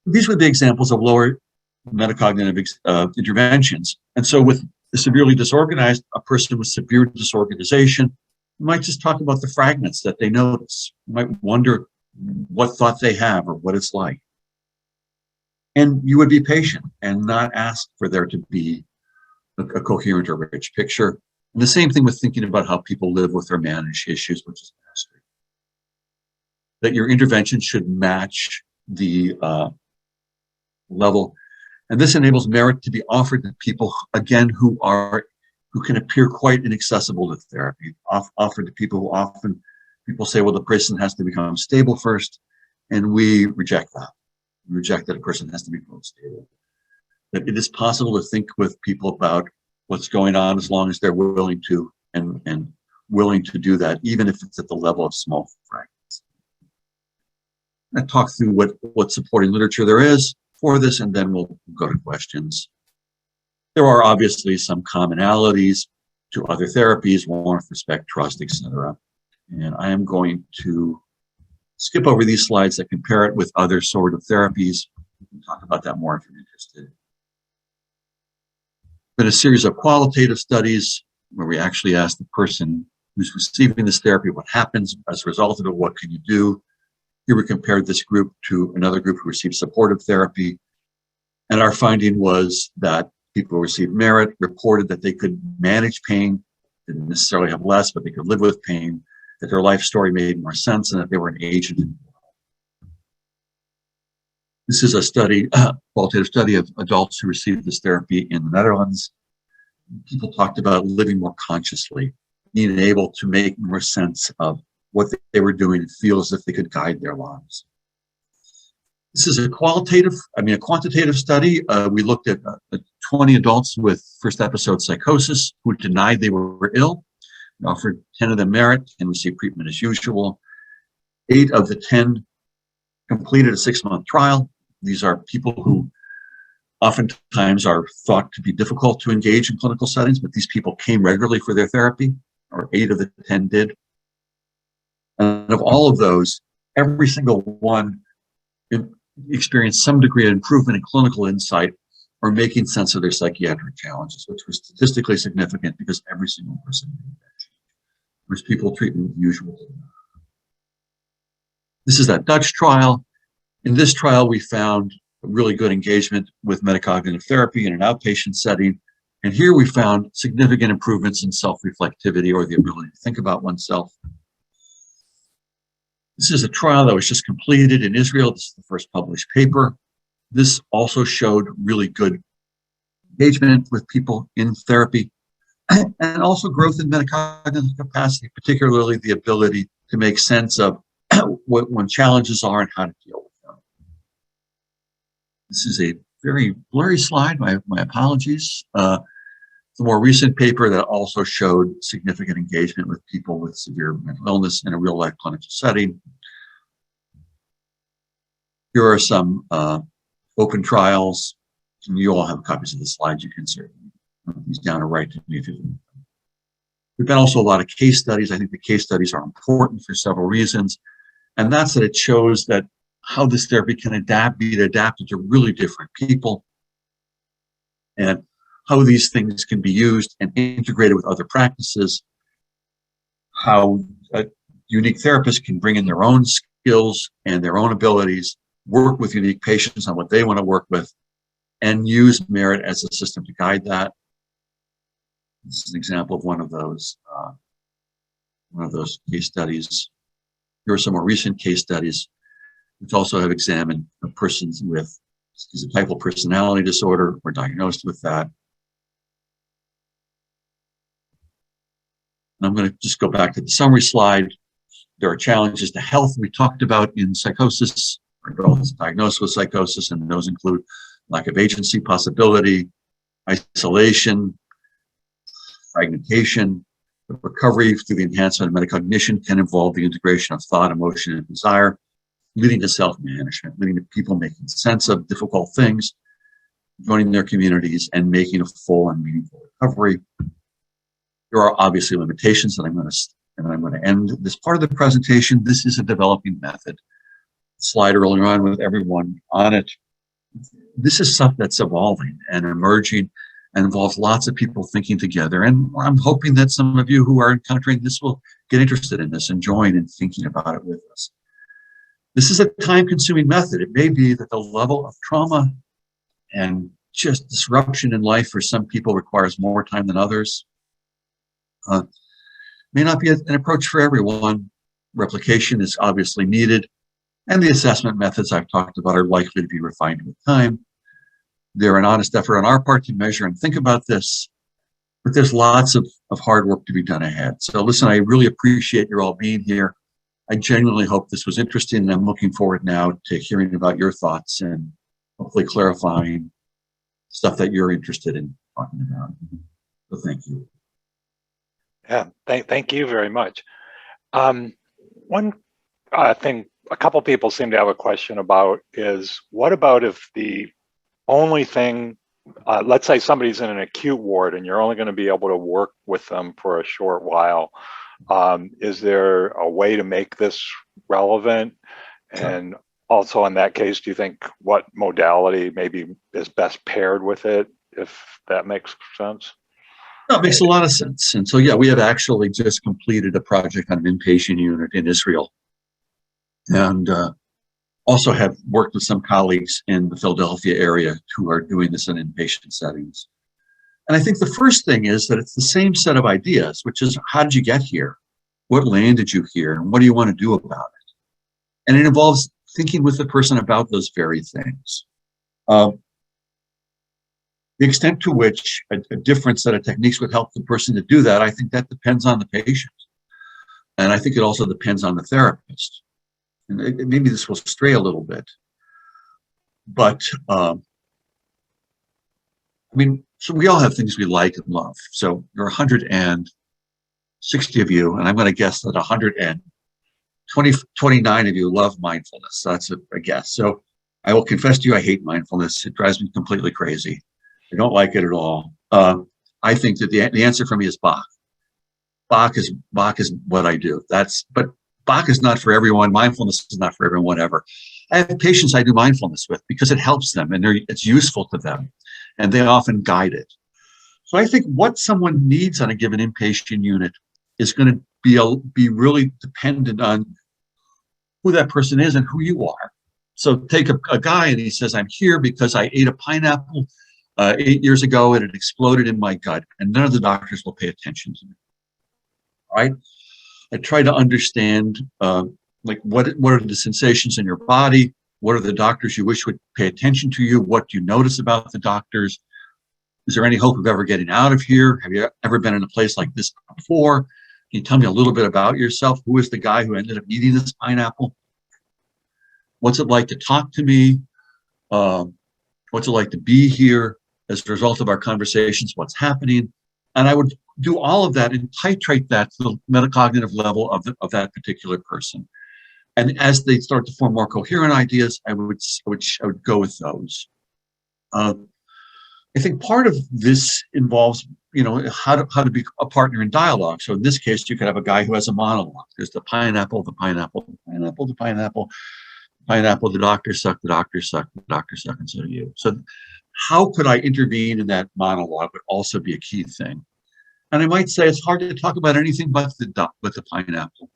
These would be examples of lower metacognitive interventions. And so with the severely disorganized, a person with severe disorganization, you might just talk about the fragments that they notice. You might wonder what thought they have or what it's like. And you would be patient and not ask for there to be a coherent or rich picture. And the same thing with thinking about how people live with or manage issues, which is mastery. That your intervention should match the level. And this enables merit to be offered to people, again, who can appear quite inaccessible to therapy, offered to people who often people say, well, the person has to become stable first. And we reject that. We reject that a person has to become stable. That it is possible to think with people about what's going on as long as they're willing to and willing to do that, even if it's at the level of small fragments. I talk through what supporting literature there is for this, and then we'll go to questions. There are obviously some commonalities to other therapies, warmth, respect, trust, etc. And I am going to skip over these slides that compare it with other sort of therapies. We can talk about that more if you're interested. Been a series of qualitative studies where we actually ask the person who's receiving this therapy what happens as a result of it, what can you do? Here we compared this group to another group who received supportive therapy. And our finding was that people who received merit reported that they could manage pain, didn't necessarily have less, but they could live with pain, that their life story made more sense, and that they were an agent in the world. This is a study, qualitative study of adults who received this therapy in the Netherlands. People talked about living more consciously, being able to make more sense of what they were doing and feel as if they could guide their lives. This is a quantitative study. We looked at 20 adults with first episode psychosis who denied they were ill. We offered 10 of them merit and received treatment as usual. 8 of the 10 completed a 6-month trial. These are people who oftentimes are thought to be difficult to engage in clinical settings, but these people came regularly for their therapy, or 8 of the 10 did. And of all of those, every single one experienced some degree of improvement in clinical insight or making sense of their psychiatric challenges, which was statistically significant because every single person made that change. Whereas people treatment with usual. This is that Dutch trial. In this trial, we found really good engagement with metacognitive therapy in an outpatient setting. And here we found significant improvements in self-reflectivity, or the ability to think about oneself. This is a trial that was just completed in Israel. This is the first published paper. This also showed really good engagement with people in therapy and also growth in metacognitive capacity, particularly the ability to make sense of what challenges are and how to deal with them. This is a very blurry slide. My apologies. The more recent paper that also showed significant engagement with people with severe mental illness in a real-life clinical setting. Here are some open trials. And you all have copies of the slides. You can certainly write these down or write to me if you want. There've been also a lot of case studies. I think the case studies are important for several reasons. And that's that it shows that how this therapy can be adapted to really different people, and how these things can be used and integrated with other practices, how a unique therapist can bring in their own skills and their own abilities work with unique patients on what they want to work with, and use merit as a system to guide that. This is an example of one of those case studies. Here are some more recent case studies, which also have examined persons with schizotypal personality disorder or diagnosed with that. And I'm going to just go back to the summary slide. There are challenges to health we talked about in psychosis, or adults diagnosed with psychosis, and those include lack of agency, possibility, isolation, fragmentation. The recovery through the enhancement of metacognition can involve the integration of thought, emotion, and desire, leading to self-management, leading to people making sense of difficult things, joining their communities, and making a full and meaningful recovery. There are obviously limitations, and I'm going to end this part of the presentation. This is a developing method. Slide earlier on with everyone on it. This is stuff that's evolving and emerging and involves lots of people thinking together. And I'm hoping that some of you who are encountering this will get interested in this and join in thinking about it with us. This is a time-consuming method. It may be that the level of trauma and just disruption in life for some people requires more time than others. May not be an approach for everyone. Replication is obviously needed, and the assessment methods I've talked about are likely to be refined with time. They're an honest effort on our part to measure and think about this, but there's lots of hard work to be done ahead. So listen, I really appreciate you all being here. I genuinely hope this was interesting, and I'm looking forward now to hearing about your thoughts and hopefully clarifying stuff that you're interested in talking about. So thank you. Yeah, thank you very much. One thing a couple people seem to have a question about is, what about if the only thing, let's say somebody's in an acute ward and you're only going to be able to work with them for a short while. Is there a way to make this relevant? And also in that case, do you think what modality maybe is best paired with it, if that makes sense? No, it makes a lot of sense. And so, yeah, we have actually just completed a project on an inpatient unit in Israel, and also have worked with some colleagues in the Philadelphia area who are doing this in inpatient settings. And I think the first thing is that it's the same set of ideas, which is, how did you get here? What landed you here? And what do you want to do about it? And it involves thinking with the person about those very things. The extent to which a different set of techniques would help the person to do that, I think that depends on the patient. And I think it also depends on the therapist. And maybe this will stray a little bit. But, I mean, so we all have things we like and love. So there are 160 of you, and I'm going to guess that 129 of you love mindfulness. That's a guess. So I will confess to you, I hate mindfulness. It drives me completely crazy. I don't like it at all. I think that the answer for me is Bach. Bach is what I do. But Bach is not for everyone. Mindfulness is not for everyone ever. I have patients I do mindfulness with because it helps them and it's useful to them, and they often guide it. So I think what someone needs on a given inpatient unit is going to be really dependent on who that person is and who you are. So take a guy and he says, I'm here because I ate a pineapple 8 years ago and it exploded in my gut, and none of the doctors will pay attention to me. All right? I try to understand like what are the sensations in your body? What are the doctors you wish would pay attention to you? What do you notice about the doctors? Is there any hope of ever getting out of here? Have you ever been in a place like this before? Can you tell me a little bit about yourself? Who is the guy who ended up eating this pineapple? What's it like to talk to me? What's it like to be here? As a result of our conversations, what's happening? And I would do all of that and titrate that to the metacognitive level of that particular person. And as they start to form more coherent ideas, I would go with those. I think part of this involves, how to be a partner in dialogue. So in this case, you could have a guy who has a monologue. There's the pineapple, the pineapple, the pineapple, the pineapple, pineapple, the doctor suck, the doctor suck, the doctor suck, and so do you. So how could I intervene in that monologue would also be a key thing. And I might say it's hard to talk about anything but the pineapple.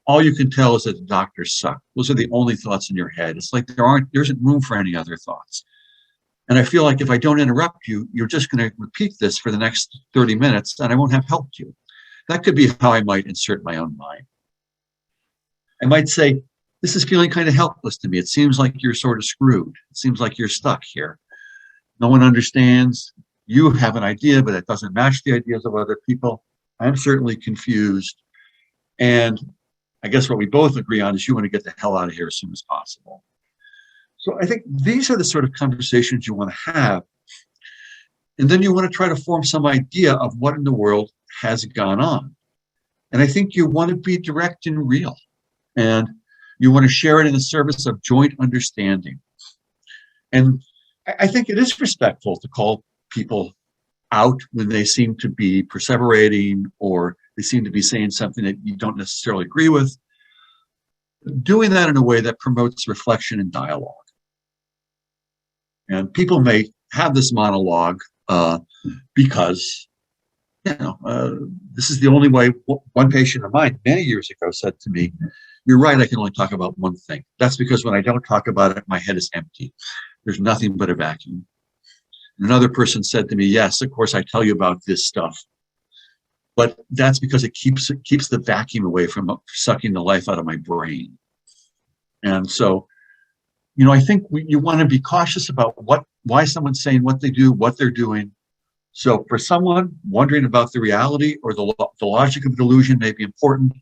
all you can tell is that the doctors suck. Those are the only thoughts in your head. It's like there isn't room for any other thoughts. And I feel like if I don't interrupt you, you're just going to repeat this for the next 30 minutes and I won't have helped you. That could be how I might insert my own mind. I might say, this is feeling kind of helpless to me. It seems like you're sort of screwed. It seems like you're stuck here. No one understands. You have an idea, but it doesn't match the ideas of other people. I'm certainly confused. And I guess what we both agree on is you want to get the hell out of here as soon as possible. So I think these are the sort of conversations you want to have. And then you want to try to form some idea of what in the world has gone on. And I think you want to be direct and real. And you want to share it in the service of joint understanding. And I think it is respectful to call people out when they seem to be perseverating or they seem to be saying something that you don't necessarily agree with. Doing that in a way that promotes reflection and dialogue. And people may have this monologue because, this is the only way. One patient of mine many years ago said to me, "You're right, I can only talk about one thing. That's because when I don't talk about it, my head is empty. There's nothing but a vacuum." Another person said to me, "Yes, of course I tell you about this stuff, but that's because it keeps the vacuum away from sucking the life out of my brain." And so, I think you want to be cautious about why someone's saying what they do, what they're doing. So for someone wondering about the reality or the logic of a delusion may be important,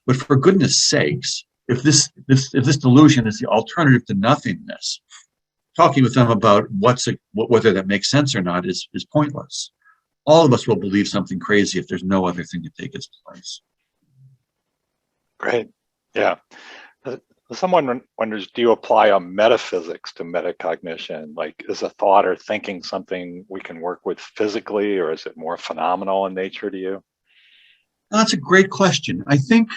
but for goodness sakes, if this delusion is the alternative to nothingness, talking with them about whether that makes sense or not is pointless. All of us will believe something crazy if there's no other thing to take its place. Great. Yeah. Someone wonders, do you apply a metaphysics to metacognition? Like, is a thought or thinking something we can work with physically, or is it more phenomenal in nature to you? That's a great question. I think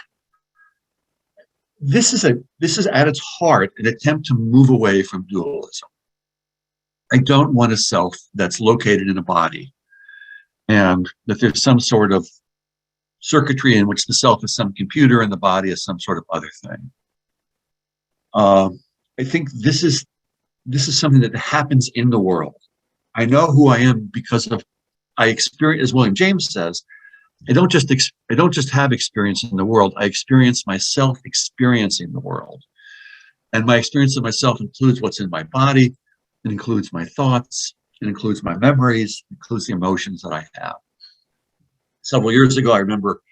this is at its heart an attempt to move away from dualism. I don't want a self that's located in a body and that there's some sort of circuitry in which the self is some computer and the body is some sort of other thing. I think this is something that happens in the world. I know who I am because I experience, as William James says, I don't just have experience in the world. I experience myself experiencing the world. And my experience of myself includes what's in my body. It includes my thoughts. It includes my memories. It includes the emotions that I have. Several years ago, I remember I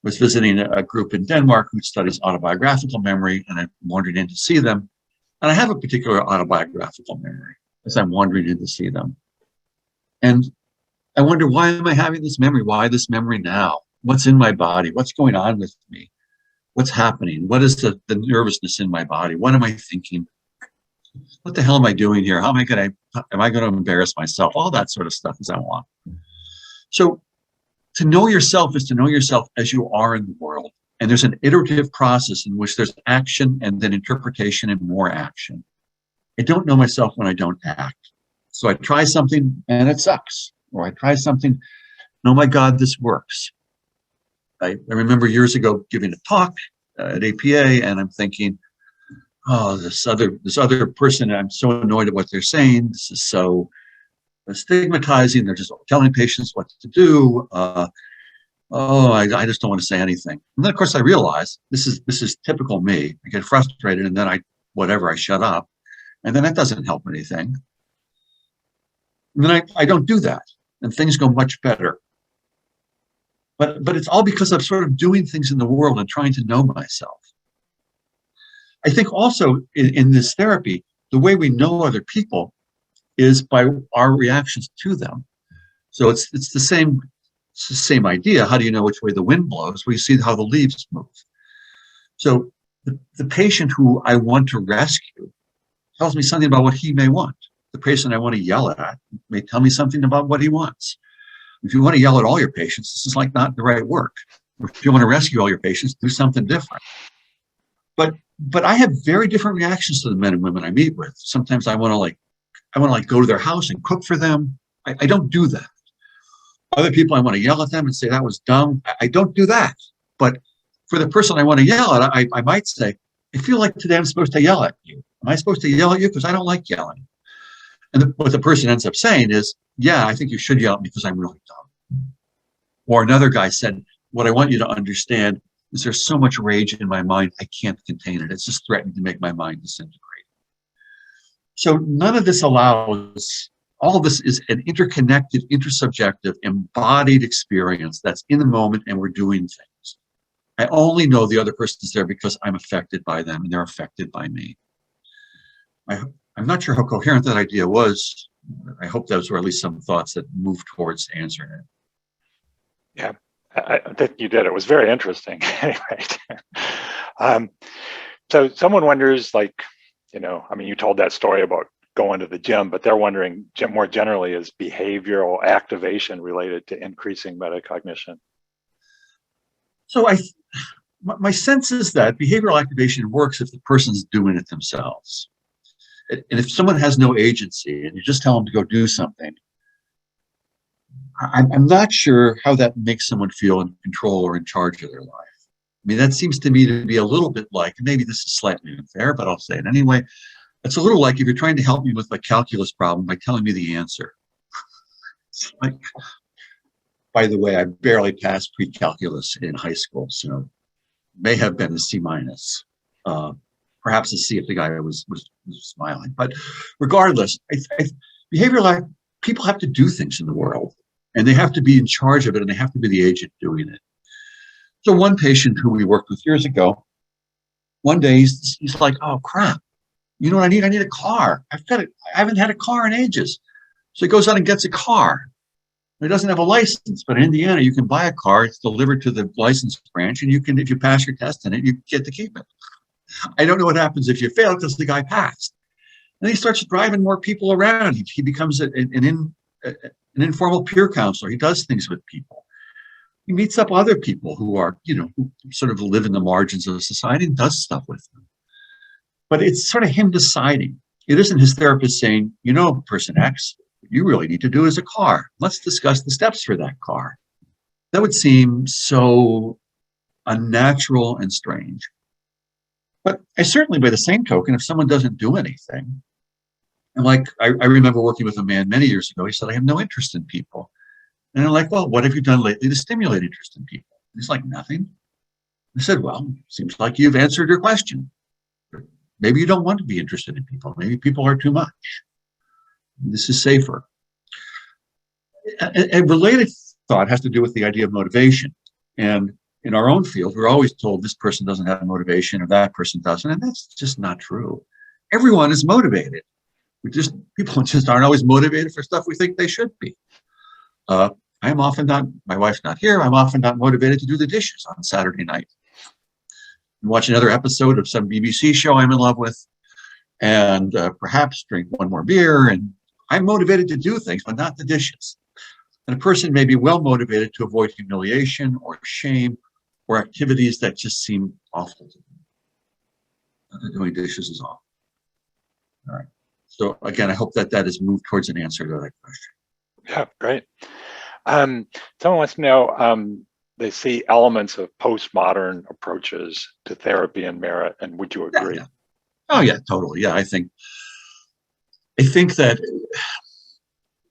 was visiting a group in Denmark who studies autobiographical memory, and I wandered in to see them. And I have a particular autobiographical memory as I'm wandering in to see them. And I wonder, why am I having this memory? Why this memory now? What's in my body? What's going on with me? What's happening? What is the nervousness in my body? What am I thinking? What the hell am I doing here? Am I going to embarrass myself? All that sort of stuff is I want. So to know yourself is to know yourself as you are in the world. And there's an iterative process in which there's action and then interpretation and more action. I don't know myself when I don't act. So I try something and it sucks. Or I try something, oh my God, this works. I remember years ago giving a talk at APA, and I'm thinking, oh, this other person, I'm so annoyed at what they're saying. This is so stigmatizing. They're just telling patients what to do. I just don't want to say anything. And then, of course, I realize this is typical me. I get frustrated, and then I shut up, and then that doesn't help anything. And then I don't do that, and things go much better. But it's all because I'm sort of doing things in the world and trying to know myself. I think also in this therapy, the way we know other people is by our reactions to them. So it's the same idea. How do you know which way the wind blows? Well, you see how the leaves move. So the patient who I want to rescue tells me something about what he may want. The patient I want to yell at may tell me something about what he wants. If you want to yell at all your patients, this is like not the right work. If you want to rescue all your patients, do something different. But I have very different reactions to the men and women I meet with. Sometimes I want to go to their house and cook for them. I don't do that. Other people, I want to yell at them and say that was dumb. I don't do that. But for the person I want to yell at, I might say, I feel like today I'm supposed to yell at you. Am I supposed to yell at you? Because I don't like yelling. And what the person ends up saying is, yeah, I think you should yell at me because I'm really dumb. Or another guy said, what I want you to understand is there's so much rage in my mind, I can't contain it. It's just threatening to make my mind disintegrate. So none of this allows, all of this is an interconnected, intersubjective, embodied experience that's in the moment and we're doing things. I only know the other person's there because I'm affected by them and they're affected by me. I'm not sure how coherent that idea was. I hope those were at least some thoughts that moved towards answering it. Yeah, I think you did. It was very interesting. So someone wonders, like, I mean, you told that story about going to the gym, but they're wondering more generally, is behavioral activation related to increasing metacognition? So my sense is that behavioral activation works if the person's doing it themselves. And if someone has no agency and you just tell them to go do something, I'm not sure how that makes someone feel in control or in charge of their life. I mean, that seems to me to be a little bit like, maybe this is slightly unfair, but I'll say it anyway. It's a little like if you're trying to help me with a calculus problem by telling me the answer. It's like, by the way, I barely passed pre-calculus in high school, so may have been a C minus. Perhaps a C if the guy was smiling. But regardless, behavioral people have to do things in the world, and they have to be in charge of it, and they have to be the agent doing it. So one patient who we worked with years ago, one day he's like, oh crap, you know what I need? I need a car. I haven't had a car in ages. So he goes out and gets a car. He doesn't have a license, but in Indiana, you can buy a car. It's delivered to the license branch, and you can, if you pass your test in it, you get to keep it. I don't know what happens if you fail because the guy passed. And he starts driving more people around. He becomes an informal peer counselor. He does things with people. He meets up other people who are, who sort of live in the margins of society and does stuff with them. But it's sort of him deciding. It isn't his therapist saying, person X, what you really need to do is a car. Let's discuss the steps for that car. That would seem so unnatural and strange. But I certainly, by the same token, if someone doesn't do anything, and like I remember working with a man many years ago, he said, I have no interest in people. And I'm like, well, what have you done lately to stimulate interest in people? And he's like, nothing. I said, well, seems like you've answered your question. Maybe you don't want to be interested in people. Maybe people are too much. This is safer. A related thought has to do with the idea of motivation. And in our own field, we're always told this person doesn't have motivation or that person doesn't, and that's just not true. Everyone is motivated. People just aren't always motivated for stuff we think they should be. I'm often not, my wife's not here, I'm often not motivated to do the dishes on Saturday night. And watch another episode of some BBC show I'm in love with, and perhaps drink one more beer, and I'm motivated to do things, but not the dishes. And a person may be well motivated to avoid humiliation or shame or activities that just seem awful to them. Doing dishes is awful. All right. So again, I hope that has moved towards an answer to that question. Yeah, great. Someone wants to know, they see elements of postmodern approaches to therapy and merit, and would you agree? Yeah. Oh yeah, totally. Yeah, I think that,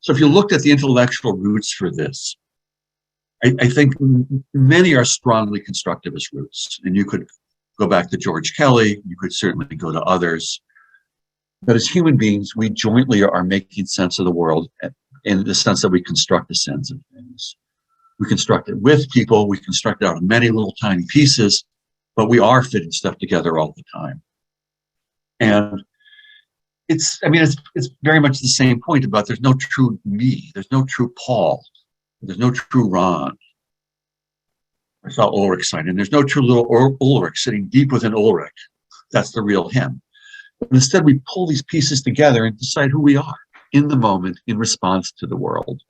so if you looked at the intellectual roots for this, I think many are strongly constructivist roots, and you could go back to George Kelly, you could certainly go to others. But as human beings, we jointly are making sense of the world in the sense that we construct a sense of things. We construct it with people, we construct it out of many little tiny pieces, but we are fitting stuff together all the time. And it's very much the same point about there's no true me, there's no true Paul, there's no true Ron. I saw Ulrich sign in. There's no true little Ulrich sitting deep within Ulrich. That's the real him. But instead, we pull these pieces together and decide who we are in the moment in response to the world.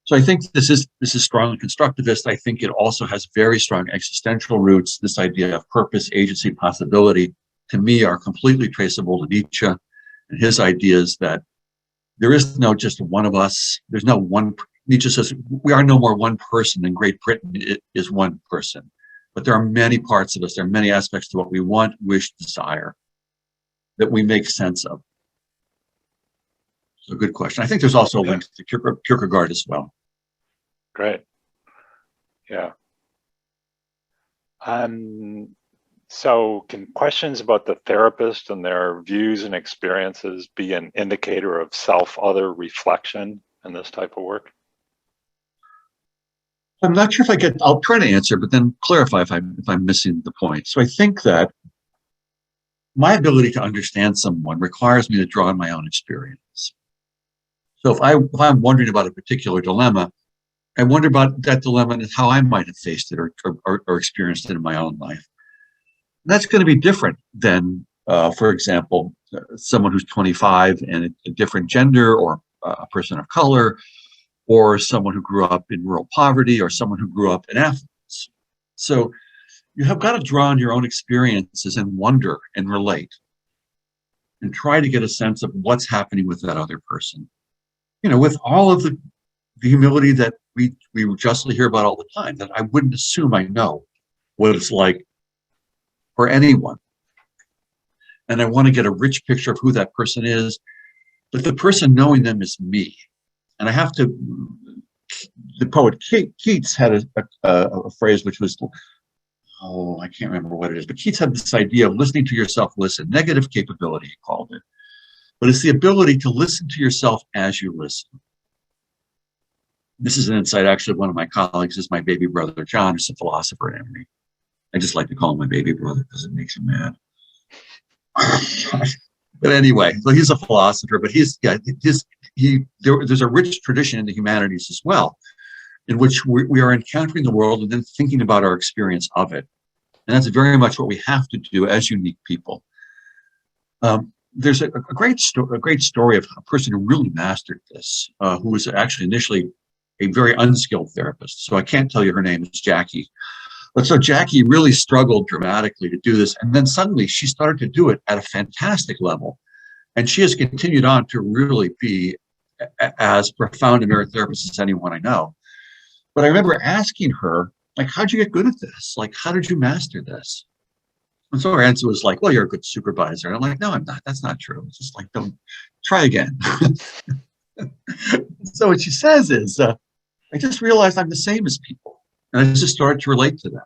So I think this is strongly constructivist. I think it also has very strong existential roots. This idea of purpose, agency, possibility, to me, are completely traceable to Nietzsche and his ideas that there is no just one of us. There's no one. Nietzsche says we are no more one person than Great Britain is one person. But there are many parts of us, there are many aspects to what we want, wish, desire, that we make sense of. So good question. I think there's also a link to Kierkegaard as well. Great. Yeah. So can questions about the therapist and their views and experiences be an indicator of self-other reflection in this type of work? I'm not sure if I'll try to answer, but then clarify if I'm missing the point. So I think that my ability to understand someone requires me to draw on my own experience. So if I'm wondering about a particular dilemma, I wonder about that dilemma and how I might have faced it or experienced it in my own life. And that's going to be different than, for example, someone who's 25 and a different gender, or a person of color, or someone who grew up in rural poverty, or someone who grew up in affluence. So you have got to draw on your own experiences and wonder and relate and try to get a sense of what's happening with that other person. You know, with all of the humility that we justly hear about all the time, that I wouldn't assume I know what it's like for anyone. And I want to get a rich picture of who that person is, but the person knowing them is me. And I have to, the poet Keats had a phrase which was, I can't remember what it is, but Keats had this idea of listening to yourself listen, negative capability, he called it. But it's the ability to listen to yourself as you listen. This is an insight, actually, one of my colleagues is my baby brother, John, who's a philosopher at Emory. I just like to call him my baby brother because it makes him mad. But anyway, so he's a philosopher, but there's a rich tradition in the humanities as well, in which we are encountering the world and then thinking about our experience of it. And that's very much what we have to do as unique people. There's a great story of a person who really mastered this, who was actually initially a very unskilled therapist. So I can't tell you her name, it's Jackie. But so Jackie really struggled dramatically to do this. And then suddenly she started to do it at a fantastic level. And she has continued on to really be as profound a marriage therapist as anyone I know. But I remember asking her, like, how'd you get good at this? Like, how did you master this? And so her answer was like, well, you're a good supervisor. And I'm like, no, I'm not. That's not true. It's just like, don't try again. So what she says is, I just realized I'm the same as people. And I just started to relate to them.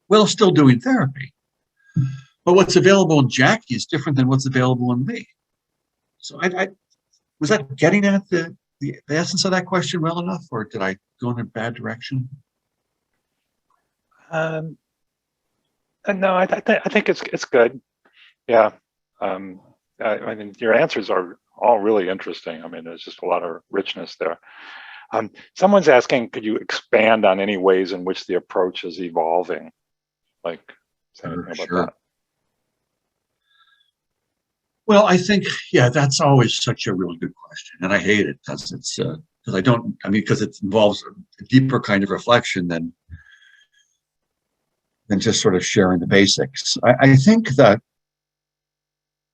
Well, still doing therapy. But what's available in Jackie is different than what's available in me. So I was that getting at the essence of that question well enough, or did I go in a bad direction? No, I think it's good. Yeah. I mean, your answers are all really interesting. I mean, there's just a lot of richness there. Someone's asking, could you expand on any ways in which the approach is evolving? Like, say anything about that? Well, I think, yeah, that's always such a really good question. And I hate it because it's, because it involves a deeper kind of reflection than just sort of sharing the basics. I think that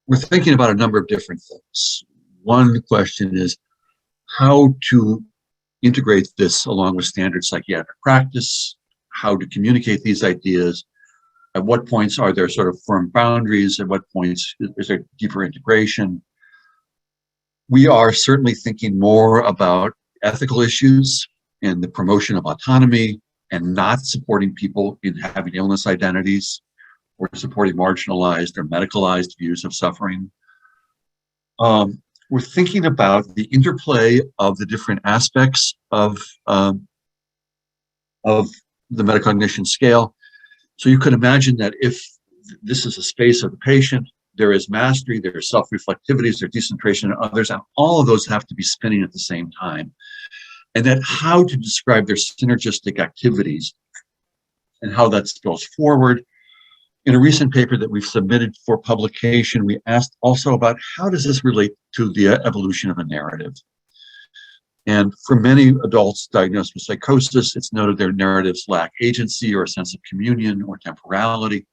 we're thinking about a number of different things. One question is how to integrate this along with standard psychiatric practice, how to communicate these ideas, at what points are there sort of firm boundaries, at what points is there deeper integration. We are certainly thinking more about ethical issues and the promotion of autonomy and not supporting people in having illness identities or supporting marginalized or medicalized views of suffering. We're thinking about the interplay of the different aspects of the metacognition scale. So you could imagine that if this is a space of the patient, there is mastery, there is self-reflectivity, there's decentration, and others, and all of those have to be spinning at the same time. And that how to describe their synergistic activities and how that goes forward. In a recent paper that we've submitted for publication, we asked also about how does this relate to the evolution of a narrative? And for many adults diagnosed with psychosis, it's noted their narratives lack agency or a sense of communion or temporality.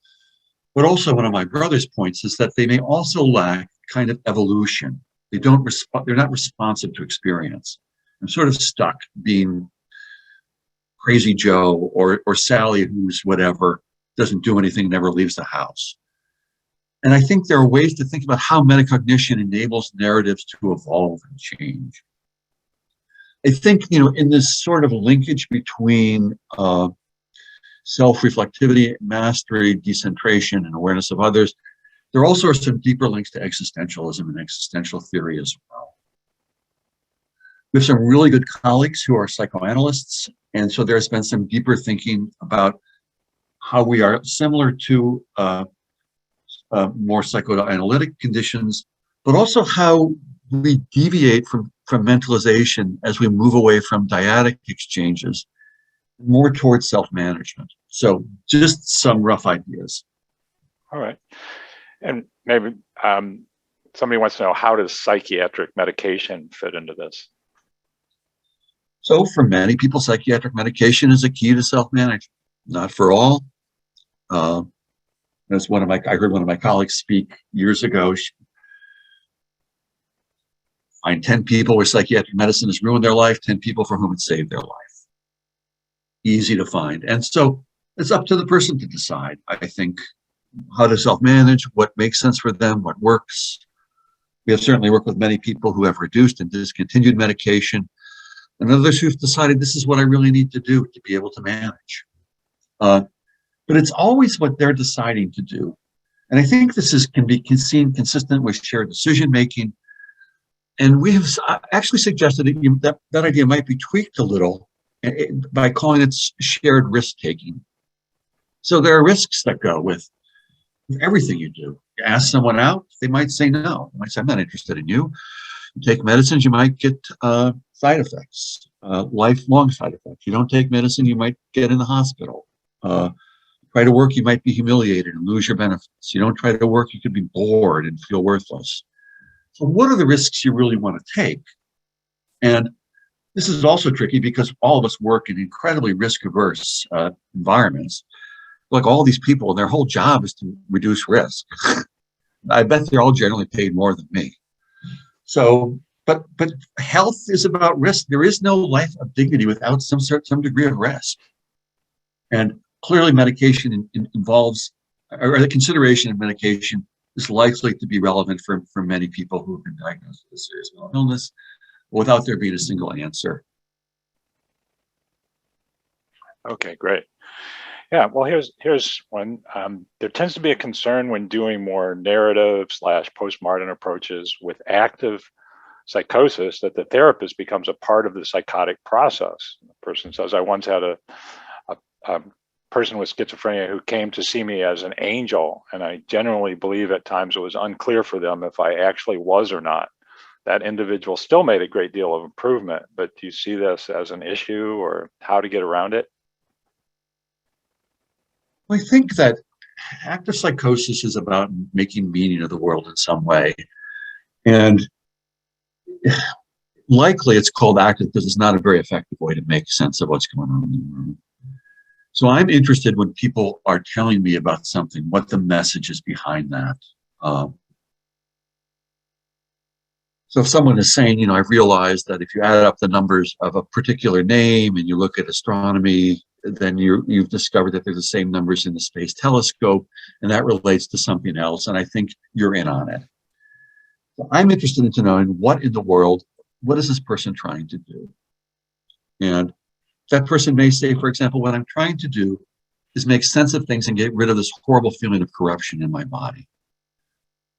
But also one of my brother's points is that they may also lack kind of evolution. They're not responsive to experience. I'm sort of stuck being Crazy Joe or Sally, who's whatever, doesn't do anything, never leaves the house. And I think there are ways to think about how metacognition enables narratives to evolve and change. I think, in this sort of linkage between self-reflectivity, mastery, decentration, and awareness of others, there are all sorts of deeper links to existentialism and existential theory as well. We have some really good colleagues who are psychoanalysts, and so there's been some deeper thinking about how we are similar to more psychoanalytic conditions, but also how we deviate from mentalization as we move away from dyadic exchanges more towards self-management. So just some rough ideas. All right. And maybe somebody wants to know, how does psychiatric medication fit into this? So for many people, psychiatric medication is a key to self-management. Not for all. That's I heard one of my colleagues speak years ago. Find 10 people where psychiatric medicine has ruined their life, 10 people for whom it saved their life. Easy to find. And so it's up to the person to decide, I think, how to self-manage, what makes sense for them, what works. We have certainly worked with many people who have reduced and discontinued medication, and others who've decided this is what I really need to do to be able to manage. But it's always what they're deciding to do. And I think this can be seen consistent with shared decision-making. And we have actually suggested that idea might be tweaked a little by calling it shared risk-taking. So there are risks that go with everything you do. You ask someone out, they might say no. They might say, I'm not interested in you. You take medicines, you might get side effects, lifelong side effects. You don't take medicine, you might get in the hospital. Try to work, you might be humiliated and lose your benefits. You don't try to work, you could be bored and feel worthless. So what are the risks you really want to take? And this is also tricky because all of us work in incredibly risk-averse environments. Like all these people, their whole job is to reduce risk. I bet they're all generally paid more than me. So, but health is about risk. There is no life of dignity without some degree of risk. And clearly medication involves, or the consideration of medication is likely to be relevant for many people who have been diagnosed with a serious mental illness without there being a single answer. Okay, great. Yeah, well, here's one. There tends to be a concern when doing more narrative / postmortem approaches with active psychosis that the therapist becomes a part of the psychotic process. The person says, I once had a person with schizophrenia who came to see me as an angel, and I genuinely believe at times it was unclear for them if I actually was or not. That individual still made a great deal of improvement, but do you see this as an issue or how to get around it? I think that active psychosis is about making meaning of the world in some way. And likely it's called active because it's not a very effective way to make sense of what's going on in the world. So I'm interested when people are telling me about something, what the message is behind that. So if someone is saying, I've realized that if you add up the numbers of a particular name and you look at astronomy, then you've discovered that they're the same numbers in the Space Telescope, and that relates to something else, and I think you're in on it. So I'm interested in knowing what in the world, what is this person trying to do? And that person may say, for example, what I'm trying to do is make sense of things and get rid of this horrible feeling of corruption in my body.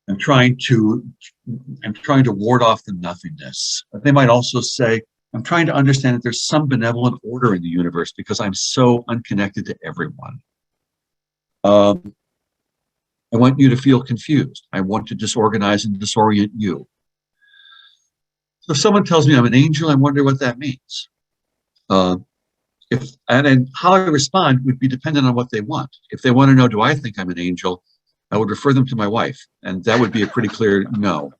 I'm trying to ward off the nothingness. But they might also say, I'm trying to understand that there's some benevolent order in the universe because I'm so unconnected to everyone. I want you to feel confused. I want to disorganize and disorient you. So if someone tells me I'm an angel, I wonder what that means. And how I respond would be dependent on what they want. If they want to know, do I think I'm an angel? I would refer them to my wife, and that would be a pretty clear no.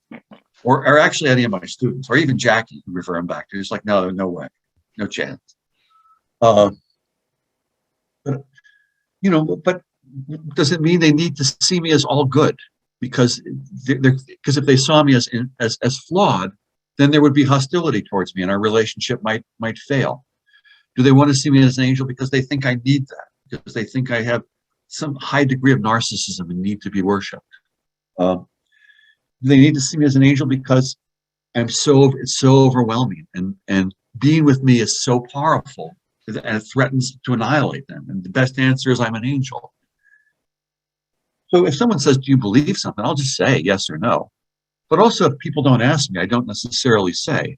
Or actually any of my students, or even Jackie, who refer them back to. It's like, no way, no chance. But does it mean they need to see me as all good? Because if they saw me as flawed, then there would be hostility towards me, and our relationship might fail. Do they want to see me as an angel because they think I need that, because they think I have some high degree of narcissism and need to be worshipped? Do they need to see me as an angel because it's so overwhelming, and being with me is so powerful and it threatens to annihilate them? And the best answer is I'm an angel. So if someone says, do you believe something? I'll just say yes or no. But also, if people don't ask me, I don't necessarily say.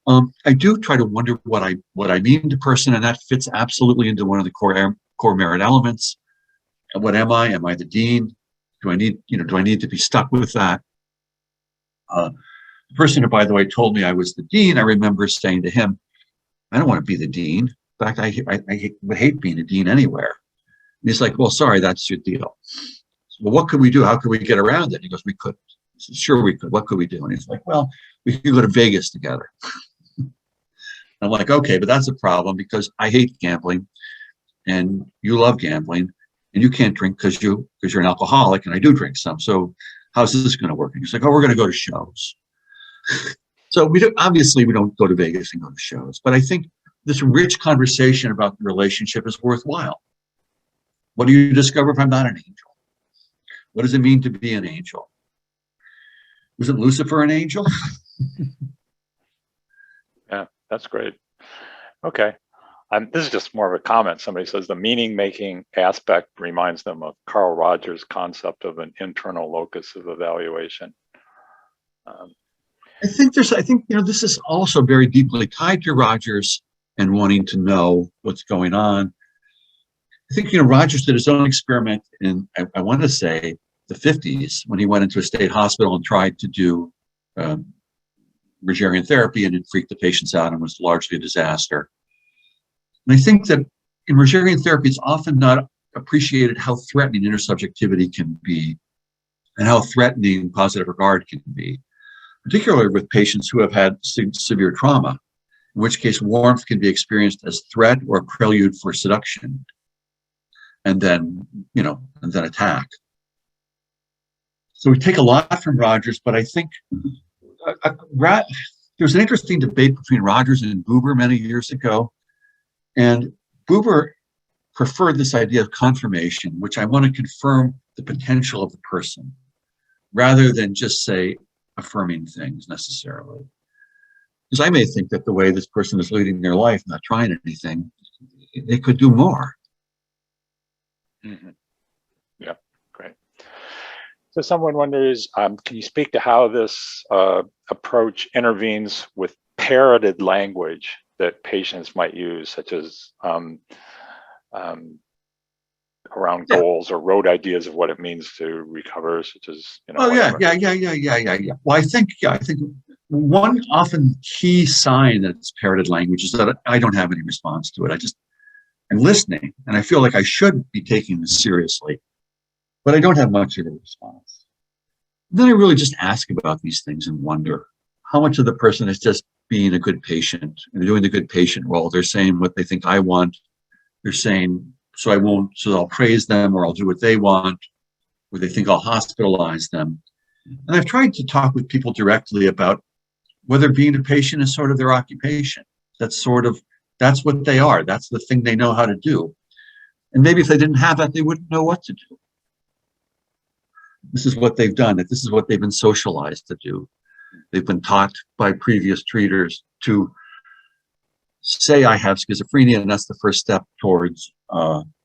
I do try to wonder what I mean to person, and that fits absolutely into one of the core merit elements. And what am I? Am I the dean? Do I need to be stuck with that? The person who, by the way, told me I was the dean, I remember saying to him, I don't want to be the dean. In fact, I would hate being a dean anywhere. And he's like, well, sorry, that's your deal. Well, what could we do? How could we get around it? He goes, we couldn't. I said, sure we could. What could we do? And he's like, well, we could go to Vegas together. I'm like, okay, but that's a problem because I hate gambling and you love gambling and you can't drink because you're an alcoholic and I do drink some. So how's this going to work? And he's like, oh, we're going to go to shows. So obviously we don't go to Vegas and go to shows, but I think this rich conversation about the relationship is worthwhile. What do you discover if I'm not an angel? What does it mean to be an angel? Was it Lucifer an angel? Yeah, that's great. Okay. This is just more of a comment. Somebody says the meaning-making aspect reminds them of Carl Rogers' concept of an internal locus of evaluation. I think this is also very deeply tied to Rogers and wanting to know what's going on. I think, Rogers did his own experiment in, I want to say, the 50s when he went into a state hospital and tried to do Rogerian therapy, and it freaked the patients out and was largely a disaster. And I think that in Rogerian therapy, it's often not appreciated how threatening intersubjectivity can be and how threatening positive regard can be, particularly with patients who have had severe trauma, in which case warmth can be experienced as threat or a prelude for seduction, and then attack. So we take a lot from Rogers, but I think there was an interesting debate between Rogers and Buber many years ago. And Buber preferred this idea of confirmation, which I want to confirm the potential of the person, rather than just say affirming things necessarily. Because I may think that the way this person is leading their life, not trying anything, they could do more. Mm-hmm. Yeah, great. So someone wonders, can you speak to how this approach intervenes with parroted language that patients might use, such as around goals or road ideas of what it means to recover, such as, Oh, yeah. Well, I think one often key sign that it's parroted language is that I don't have any response to it. I'm listening, and I feel like I should be taking this seriously, but I don't have much of a response. Then I really just ask about these things and wonder how much of the person is just being a good patient and doing the good patient role. They're saying what they think I want. They're saying, so I'll praise them, or I'll do what they want, or they think I'll hospitalize them. And I've tried to talk with people directly about whether being a patient is sort of their occupation. That's what they are. That's the thing they know how to do. And maybe if they didn't have that, they wouldn't know what to do. This is what they've done. This is what they've been socialized to do. They've been taught by previous treaters to say I have schizophrenia, and that's the first step towards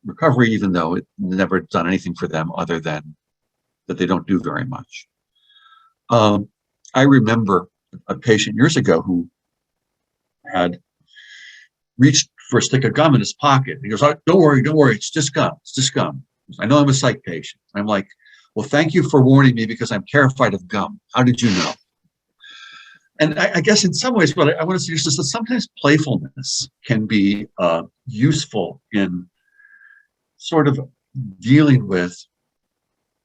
recovery, even though it never done anything for them other than that they don't do very much. I remember a patient years ago who had reached for a stick of gum in his pocket. He goes, oh, don't worry, it's just gum. I know I'm a psych patient. I'm like, well, thank you for warning me because I'm terrified of gum. How did you know? And I guess in some ways, what I want to suggest is that sometimes playfulness can be useful in sort of dealing with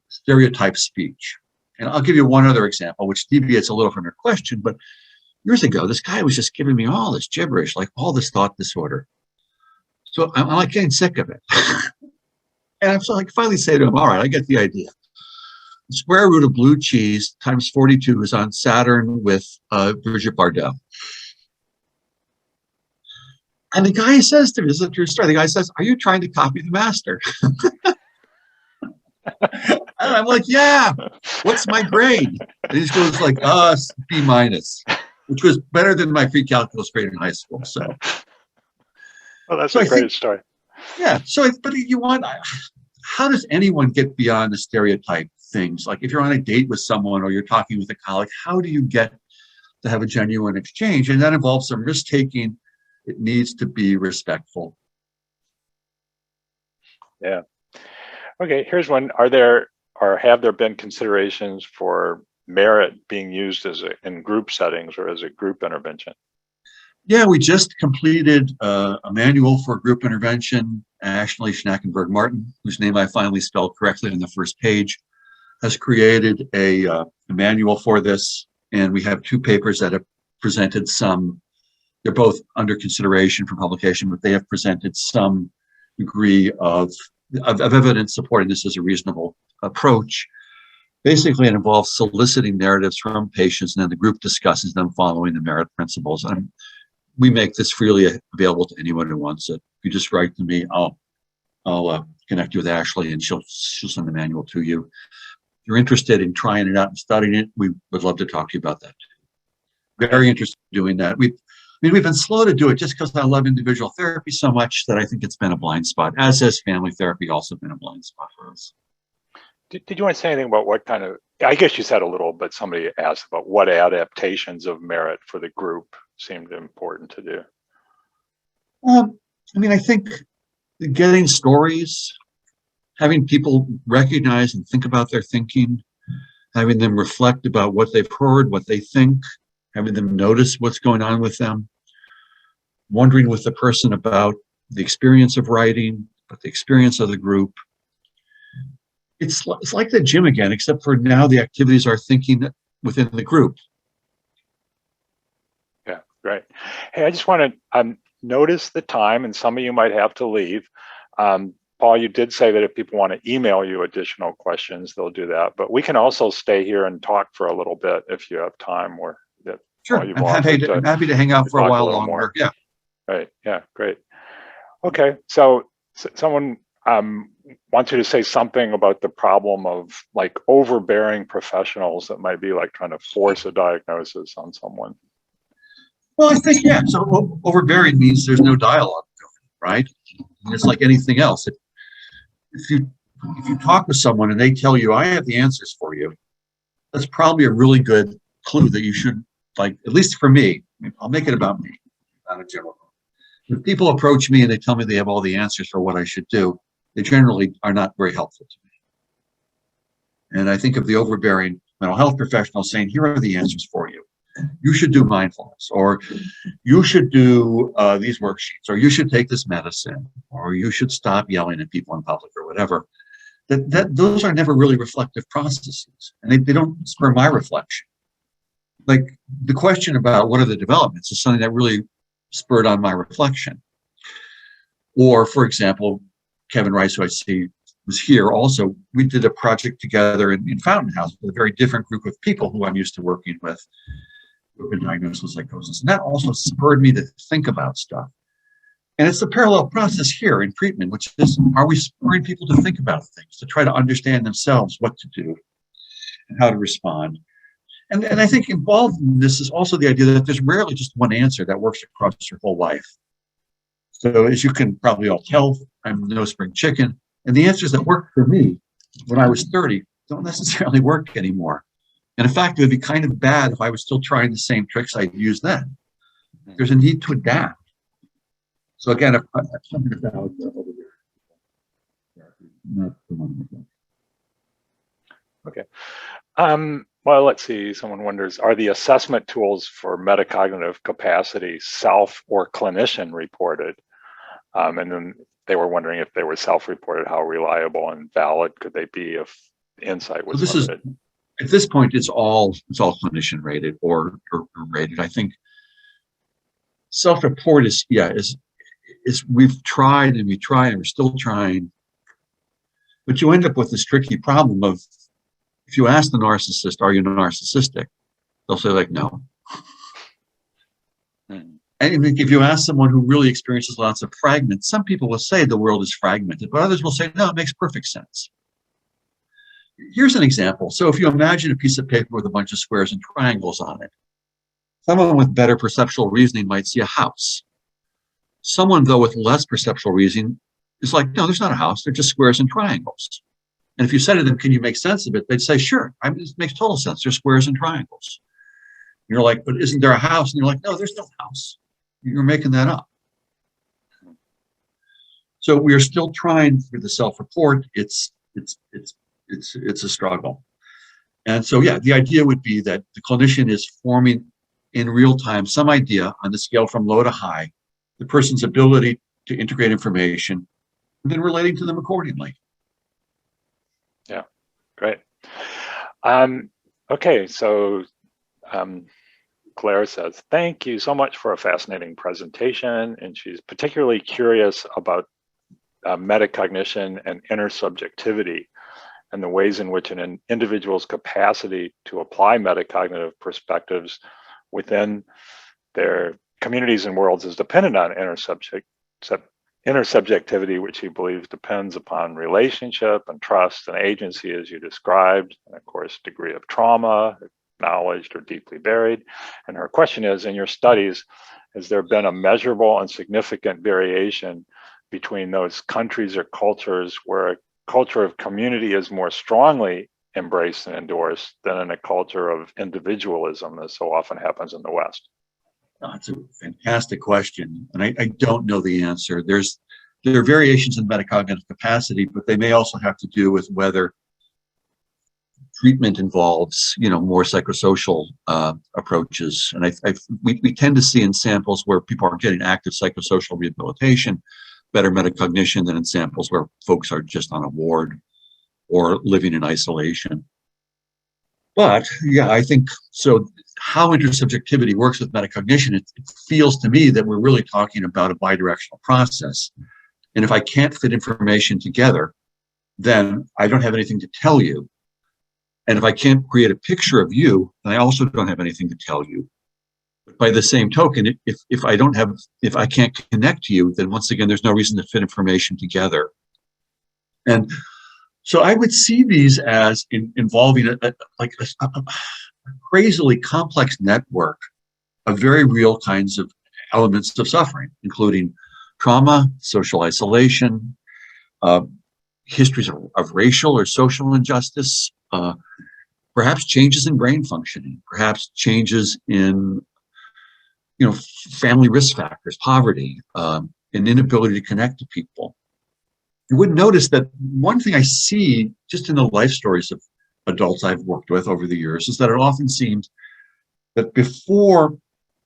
stereotype speech. And I'll give you one other example, which deviates a little from your question, but years ago, this guy was just giving me all this gibberish, like all this thought disorder. So I'm like getting sick of it. And I'm so like finally say to him, all right, I get the idea. The square root of blue cheese times 42 is on Saturn with Brigitte Bardot. And the guy says to me, this is a true story, the guy says, "Are you trying to copy the master?" And I'm like, "Yeah, what's my grade?" And he just goes like, B minus, which was better than my pre-calculus grade in high school. So, Well, that's so a great story. Yeah. So, but how does anyone get beyond the stereotype things? Like if you're on a date with someone or you're talking with a colleague, how do you get to have a genuine exchange? And that involves some risk taking. It needs to be respectful. Yeah. Okay, here's one. Are there or have there been considerations for merit being used in group settings or as a group intervention? Yeah, we just completed a manual for group intervention. Ashley Schnackenberg-Martin, whose name I finally spelled correctly on the first page, has created a manual for this. And we have 2 papers that have presented some, they're both under consideration for publication, but they have presented some degree of evidence supporting this as a reasonable approach. Basically, it involves soliciting narratives from patients, and then the group discusses them following the merit principles. And we make this freely available to anyone who wants it. If you just write to me, I'll connect you with Ashley, and she'll send the manual to you. If you're interested in trying it out and studying it, we would love to talk to you about that. Very interested in doing that. We've been slow to do it just because I love individual therapy so much that I think it's been a blind spot, as has family therapy also been a blind spot for us. Did you want to say anything about what kind of, I guess you said a little, but somebody asked about what adaptations of merit for the group seemed important to do? I think getting stories, having people recognize and think about their thinking, having them reflect about what they've heard, what they think, having them notice what's going on with them, wondering with the person about the experience of writing, but the experience of the group. It's like the gym again, except for now the activities are thinking within the group. Yeah, great. Hey, I just want to notice the time, and some of you might have to leave. Paul, you did say that if people want to email you additional questions, they'll do that. But we can also stay here and talk for a little bit if you have time. Or that sure, I'm happy to hang out for a while longer. More. Yeah. Right. Yeah. Great. Okay. So someone wants you to say something about the problem of like overbearing professionals that might be like trying to force a diagnosis on someone. Well, I think, yeah. So overbearing means there's no dialogue, right? And it's like anything else. If you talk with someone and they tell you, "I have the answers for you," that's probably a really good clue that you should, like, at least for me, I'll make it about me, not a general. If people approach me and they tell me they have all the answers for what I should do, they generally are not very helpful to me. And I think of the overbearing mental health professional saying, "Here are the answers for you. You should do mindfulness, or you should do these worksheets, or you should take this medicine, or you should stop yelling at people in public," or whatever. Those are never really reflective processes, and they don't spur my reflection. Like the question about what are the developments is something that really spurred on my reflection. Or, for example, Kevin Rice, who I see was here also, we did a project together in Fountain House with a very different group of people who I'm used to working with who've been diagnosed with psychosis. And that also spurred me to think about stuff. And it's a parallel process here in treatment, which is, are we spurring people to think about things, to try to understand themselves what to do and how to respond? And I think involved in this is also the idea that there's rarely just one answer that works across your whole life. So as you can probably all tell, I'm no spring chicken. And the answers that worked for me when I was 30 don't necessarily work anymore. And in fact, it would be kind of bad if I was still trying the same tricks I'd used then. There's a need to adapt. So again, if something about over there. Okay. Well, let's see. Someone wonders, are the assessment tools for metacognitive capacity self or clinician reported? And then they were wondering if they were self-reported, how reliable and valid could they be if the insight was limited? At this point, it's all clinician rated or rated. I think self-report is we've tried and we're still trying, but you end up with this tricky problem of, if you ask the narcissist, "Are you narcissistic?" they'll say like, "No." And if you ask someone who really experiences lots of fragments, some people will say the world is fragmented, but others will say, no, it makes perfect sense. Here's an example. So if you imagine a piece of paper with a bunch of squares and triangles on it, someone with better perceptual reasoning might see a house. Someone, though, with less perceptual reasoning is like, no, there's not a house. They're just squares and triangles. And if you said to them, can you make sense of it? They'd say, sure. I mean, it makes total sense. They're squares and triangles. And you're like, but isn't there a house? And you're like, no, there's no house. You're making that up. So we are still trying through the self-report. It's a struggle. And so, yeah, the idea would be that the clinician is forming in real time some idea on the scale from low to high, the person's ability to integrate information, and then relating to them accordingly. Yeah, great. Okay, so Claire says, thank you so much for a fascinating presentation. And she's particularly curious about metacognition and intersubjectivity and the ways in which an individual's capacity to apply metacognitive perspectives within their communities and worlds is dependent on intersubjectivity, which he believes depends upon relationship and trust and agency, as you described, and of course, degree of trauma, acknowledged or deeply buried. And her question is, in your studies, has there been a measurable and significant variation between those countries or cultures where a culture of community is more strongly embraced and endorsed than in a culture of individualism, as so often happens in the West? That's a fantastic question, and I don't know the answer. There are variations in metacognitive capacity, but they may also have to do with whether treatment involves, more psychosocial approaches. And we tend to see in samples where people are getting active psychosocial rehabilitation, better metacognition than in samples where folks are just on a ward or living in isolation. But yeah, I think so. How intersubjectivity works with metacognition, it feels to me that we're really talking about a bidirectional process. And if I can't fit information together, then I don't have anything to tell you. And if I can't create a picture of you, then I also don't have anything to tell you. But by the same token, if I can't connect to you, then once again, there's no reason to fit information together. And so I would see these as involving a crazily complex network of very real kinds of elements of suffering, including trauma, social isolation, histories of racial or social injustice, perhaps changes in brain functioning, perhaps changes in family risk factors, poverty, an inability to connect to people. You would notice that one thing I see just in the life stories of adults I've worked with over the years is that it often seems that before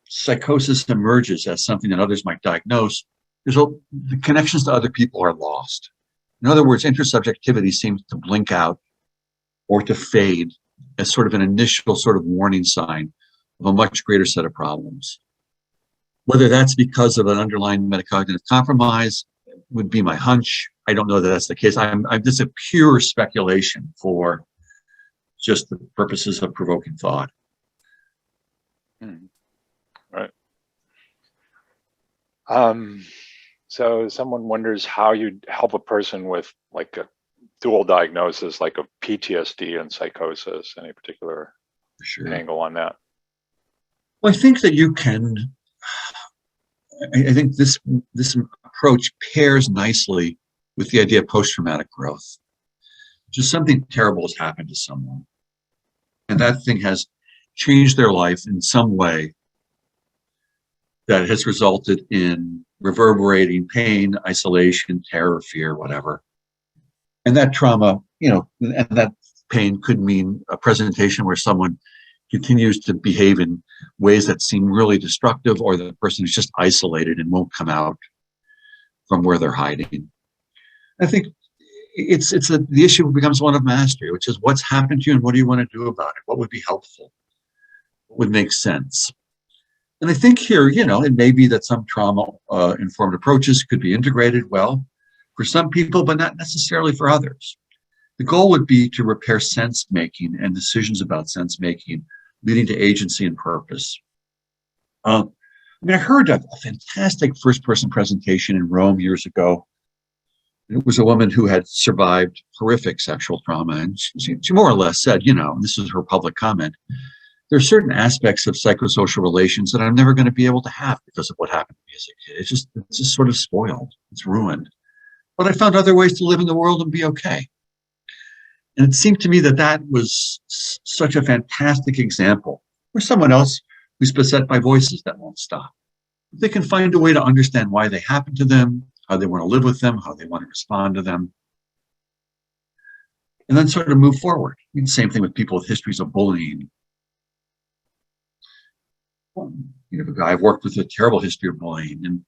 psychosis emerges as something that others might diagnose, the connections to other people are lost. In other words, intersubjectivity seems to blink out or to fade as sort of an initial sort of warning sign of a much greater set of problems. Whether that's because of an underlying metacognitive compromise would be my hunch. I don't know that that's the case. This is a pure speculation for just the purposes of provoking thought. Right. So someone wonders how you help a person with like a dual diagnosis, like of PTSD and psychosis. Any particular angle on that? Well, I think that you can. I think this approach pairs nicely with the idea of post-traumatic growth. Just something terrible has happened to someone, and that thing has changed their life in some way that has resulted in reverberating pain, isolation, terror, fear, whatever. And that trauma, and that pain could mean a presentation where someone continues to behave in ways that seem really destructive, or the person is just isolated and won't come out from where they're hiding. I think the issue becomes one of mastery, which is what's happened to you and what do you want to do about it? What would be helpful? What would make sense? And I think here, it may be that some trauma-informed approaches could be integrated well for some people, but not necessarily for others. The goal would be to repair sense-making and decisions about sense-making, leading to agency and purpose. I mean, I heard a fantastic first-person presentation in Rome years ago. It was a woman who had survived horrific sexual trauma, and she more or less said, you know, this is her public comment, there are certain aspects of psychosocial relations that I'm never going to be able to have because of what happened to me as a kid. It's just sort of spoiled. It's ruined. But I found other ways to live in the world and be okay. And it seemed to me that that was such a fantastic example for someone else who's beset by voices that won't stop. They can find a way to understand why they happen to them, how they want to live with them, how they want to respond to them, and then sort of move forward. I mean, same thing with people with histories of bullying. You know, a guy I've worked with a terrible history of bullying, and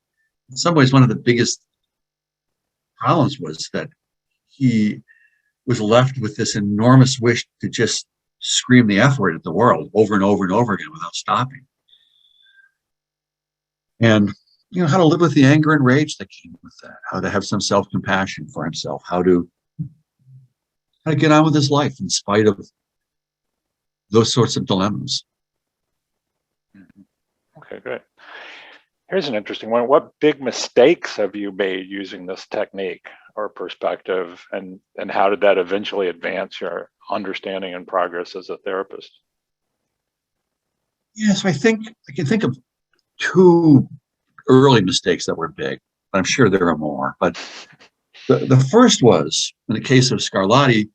in some ways, one of the biggest problems was that he was left with this enormous wish to just scream the F word at the world over and over and over again without stopping. And, you know, how to live with the anger and rage that came with that, how to have some self-compassion for himself, how to get on with his life in spite of those sorts of dilemmas. Okay, good. Here's an interesting one. What big mistakes have you made using this technique or perspective, and how did that eventually advance your understanding and progress as a therapist? Yes, I think I can think of two early mistakes that were big. I'm sure there are more, but the first was in the case of Scarlatti.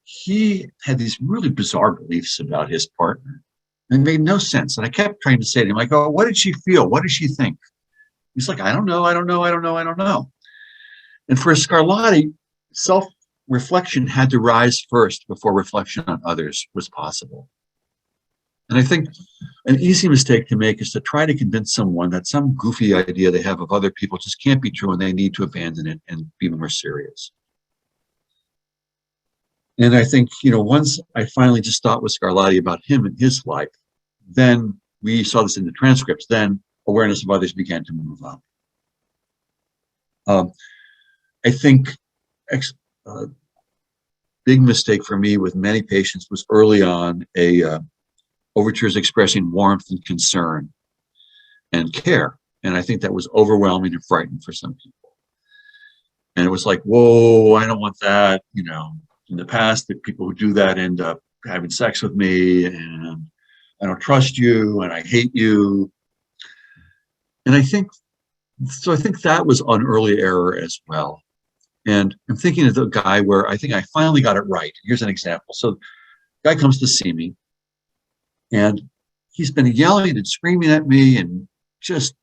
He had these really bizarre beliefs about his partner. It made no sense. And I kept trying to say to him, like, oh, what did she feel? What did she think? He's like, I don't know. And for Scarlatti, self-reflection had to rise first before reflection on others was possible. And I think an easy mistake to make is to try to convince someone that some goofy idea they have of other people just can't be true and they need to abandon it and be more serious. And I think, you know, once I finally just thought with Scarlatti about him and his life, then we saw this in the transcripts, then awareness of others began to move up. I think big mistake for me with many patients was early on overtures expressing warmth and concern and care. And I think that was overwhelming and frightening for some people. And it was like, whoa, I don't want that, you know. In the past, the people who do that end up having sex with me, and I don't trust you, and I hate you. And I think that was an early error as well. And I'm thinking of the guy where I think I finally got it right. Here's an example. So the guy comes to see me, and he's been yelling and screaming at me and just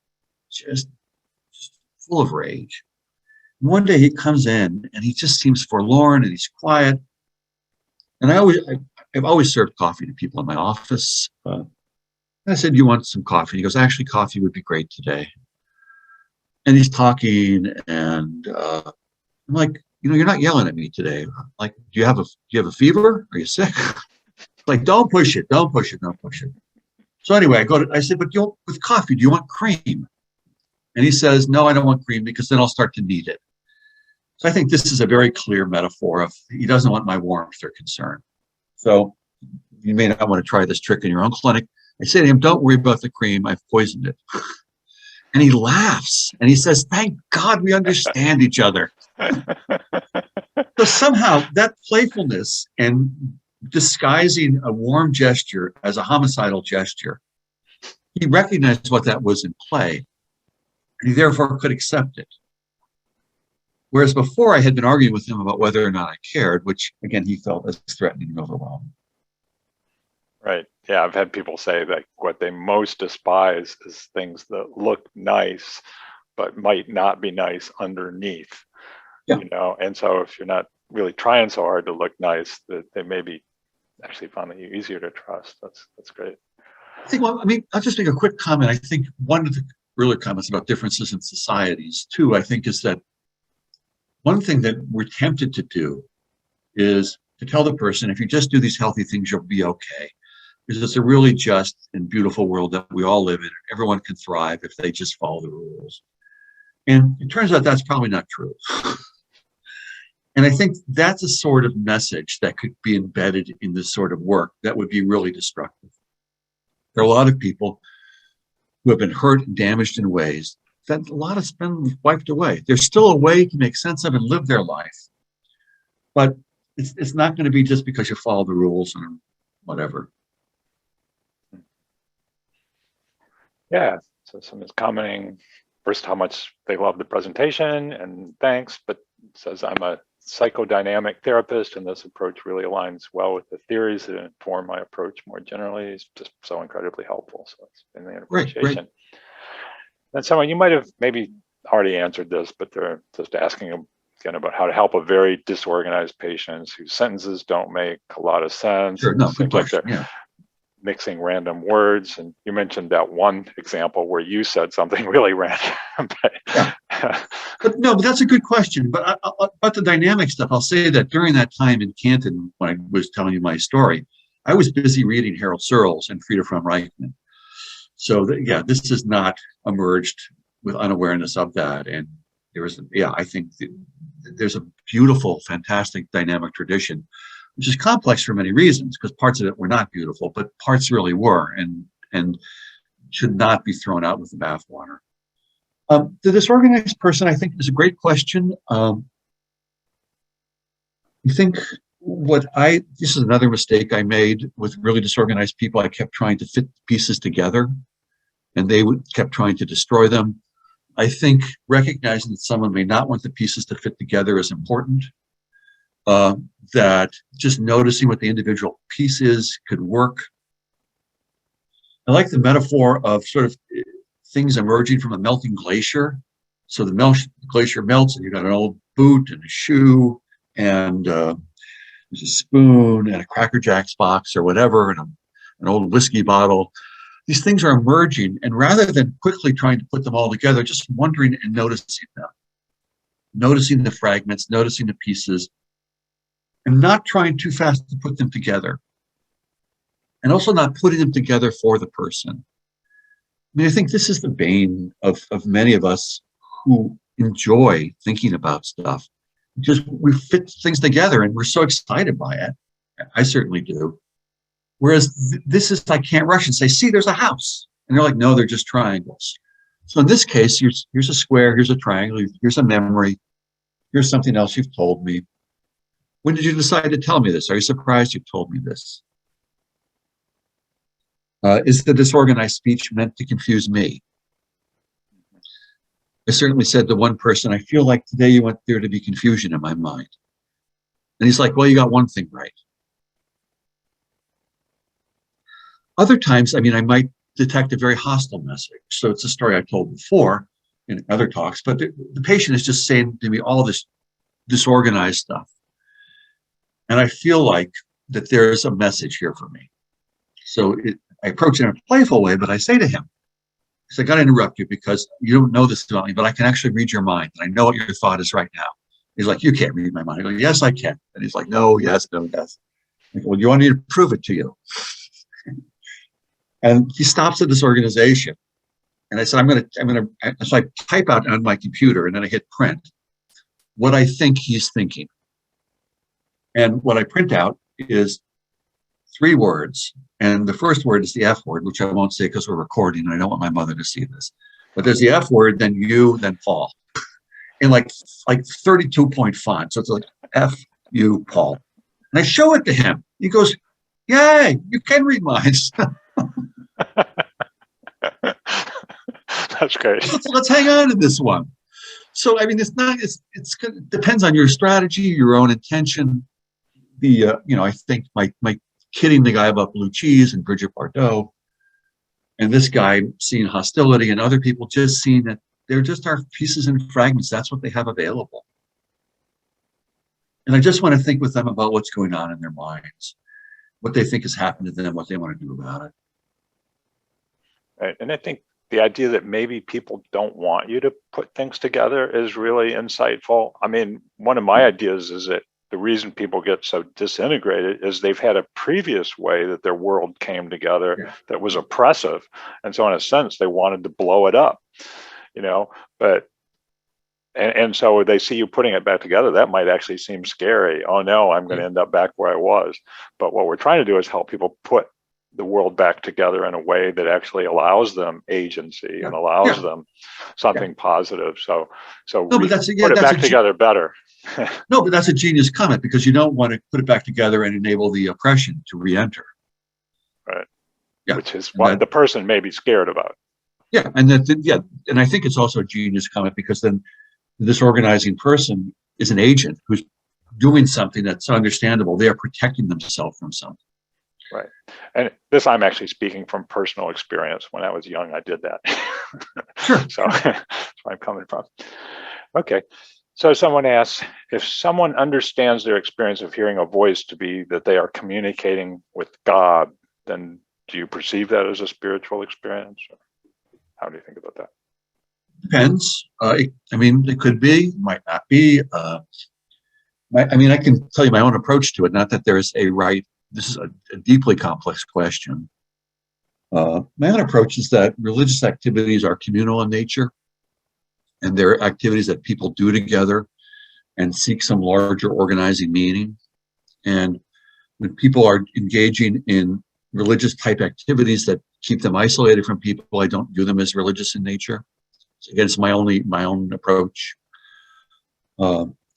full of rage. One day he comes in and he just seems forlorn and he's quiet. And I've always served coffee to people in my office. I said, "Do you want some coffee?" He goes, "Actually, coffee would be great today." And he's talking, and I'm like, "You know, you're not yelling at me today. Like, do you have a fever? Are you sick?" Like, don't push it. So anyway, I said, "But with coffee, do you want cream?" And he says, "No, I don't want cream because then I'll start to need it." So I think this is a very clear metaphor of he doesn't want my warmth or concern. So you may not want to try this trick in your own clinic. I say to him, "Don't worry about the cream. I've poisoned it." And he laughs and he says, "Thank God we understand each other." So somehow that playfulness and disguising a warm gesture as a homicidal gesture, he recognized what that was in play. And he therefore could accept it. Whereas before I had been arguing with him about whether or not I cared, which again, he felt as threatening and overwhelming. Right. Yeah, I've had people say that what they most despise is things that look nice, but might not be nice underneath. Yeah. You know, and so if you're not really trying so hard to look nice, that they may be actually finding you easier to trust. That's great. I think, well, I mean, I'll just make a quick comment. I think one of the earlier comments about differences in societies too, I think, is that one thing that we're tempted to do is to tell the person, if you just do these healthy things, you'll be okay. Because it's a really just and beautiful world that we all live in. Everyone can thrive if they just follow the rules. And it turns out that's probably not true. And I think that's a sort of message that could be embedded in this sort of work that would be really destructive. There are a lot of people who have been hurt and damaged in ways that a lot has been wiped away. There's still a way to make sense of and live their life, but it's not going to be just because you follow the rules and whatever. Yeah, so someone's commenting first how much they love the presentation and thanks, but says I'm a psychodynamic therapist and this approach really aligns well with the theories that inform my approach more generally. It's just so incredibly helpful. So it's been the appreciation. Right. And someone, you might have maybe already answered this, but they're just asking again about how to help a very disorganized patient whose sentences don't make a lot of sense. Sure, no, good question. Like they're mixing random words. And you mentioned that one example where you said something really random. But that's a good question. But about the dynamic stuff, I'll say that during that time in Canton, when I was telling you my story, I was busy reading Harold Searles and Frieda von Reichmann. So this is not emerged with unawareness of that. And I think there's a beautiful, fantastic dynamic tradition, which is complex for many reasons, because parts of it were not beautiful, but parts really were, and should not be thrown out with the bathwater. The disorganized person, I think, is a great question. I think this is another mistake I made with really disorganized people. I kept trying to fit pieces together, and they kept trying to destroy them. I think recognizing that someone may not want the pieces to fit together is important. That just noticing what the individual piece is could work. I like the metaphor of sort of things emerging from a melting glacier. So the glacier melts and you've got an old boot and a shoe and there's a spoon and a Cracker Jacks box or whatever and an old whiskey bottle. These things are emerging, and rather than quickly trying to put them all together, just wondering and noticing them. Noticing the fragments, noticing the pieces, and not trying too fast to put them together. And also not putting them together for the person. I mean, I think this is the bane of many of us who enjoy thinking about stuff. Because we fit things together and we're so excited by it. I certainly do. Whereas this is, I can't rush and say, see, there's a house. And they're like, no, they're just triangles. So in this case, here's a square, here's a triangle, here's a memory, here's something else you've told me. When did you decide to tell me this? Are you surprised you told me this? Is the disorganized speech meant to confuse me? I certainly said to one person, I feel like today you want there to be confusion in my mind. And he's like, well, you got one thing right. Other times, I mean, I might detect a very hostile message. So it's a story I told before in other talks, but the patient is just saying to me all this disorganized stuff. And I feel like that there's a message here for me. So I approach it in a playful way, but I say to him, I got to interrupt you because you don't know this about me, but I can actually read your mind. And I know what your thought is right now. He's like, you can't read my mind. I go, yes, I can. And he's like, no, yes, no, yes. I go, well, you want me to prove it to you? And he stops at this organization. And I said, so I type out on my computer and then I hit print what I think he's thinking. And what I print out is 3 words. And the first word is the F word, which I won't say because we're recording and I don't want my mother to see this. But there's the F word, then you, then Paul. In like 32-point font. So it's like F, you, Paul. And I show it to him. He goes, yay, you can read minds. That's great. Let's hang on to this one. So, I mean, it depends on your strategy, your own intention. I think my kidding the guy about blue cheese and Bridget Bardot, and this guy seeing hostility and other people just seeing that there just are pieces and fragments. That's what they have available. And I just want to think with them about what's going on in their minds, what they think has happened to them, what they want to do about it. Right. And I think the idea that maybe people don't want you to put things together is really insightful. I mean, one of my ideas is that the reason people get so disintegrated is they've had a previous way that their world came together that was oppressive. And so in a sense, they wanted to blow it up, but and so they see you putting it back together, that might actually seem scary. Oh no, I'm going to end up back where I was. But what we're trying to do is help people put the world back together in a way that actually allows them agency and allows them something positive. So no, but that's put it back together better. No, but that's a genius comment, because you don't want to put it back together and enable the oppression to re-enter. Right. Yeah. Which is what the person may be scared about. Yeah, and and I think it's also a genius comment, because then this organizing person is an agent who's doing something that's understandable. They are protecting themselves from something. Right. And this, I'm actually speaking from personal experience. When I was young, I did that. Sure. So that's where I'm coming from. Okay. So someone asks, if someone understands their experience of hearing a voice to be that they are communicating with God, then do you perceive that as a spiritual experience? Or how do you think about that? Depends. It could be, might not be. I can tell you my own approach to it. Not that there is a right. This is a deeply complex question. My own approach is that religious activities are communal in nature, and they're activities that people do together and seek some larger organizing meaning. And when people are engaging in religious type activities that keep them isolated from people, I don't view them as religious in nature. So again, it's my own approach.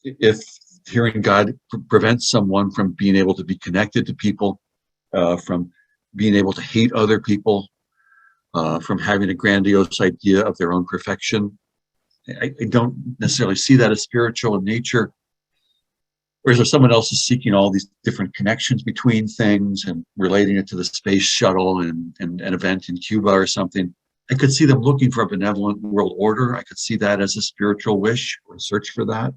If hearing God prevents someone from being able to be connected to people, from being able to hate other people, from having a grandiose idea of their own perfection, I don't necessarily see that as spiritual in nature. Whereas if someone else is seeking all these different connections between things and relating it to the space shuttle and an event in Cuba or something, I could see them looking for a benevolent world order. I could see that as a spiritual wish or a search for that.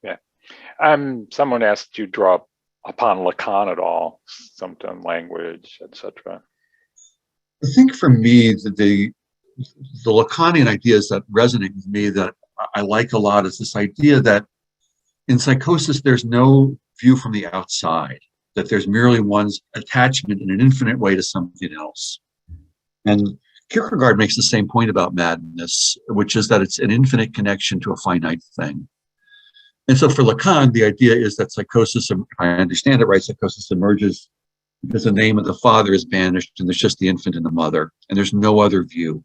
Yeah. Someone asked you draw upon Lacan at all, symptom language, etc. I think for me, the Lacanian ideas that resonate with me, that I like a lot, is this idea that in psychosis, there's no view from the outside, that there's merely one's attachment in an infinite way to something else. And Kierkegaard makes the same point about madness, which is that it's an infinite connection to a finite thing. And so for Lacan, the idea is that psychosis, if I understand it right, psychosis emerges because the name of the father is banished and there's just the infant and the mother, and there's no other view.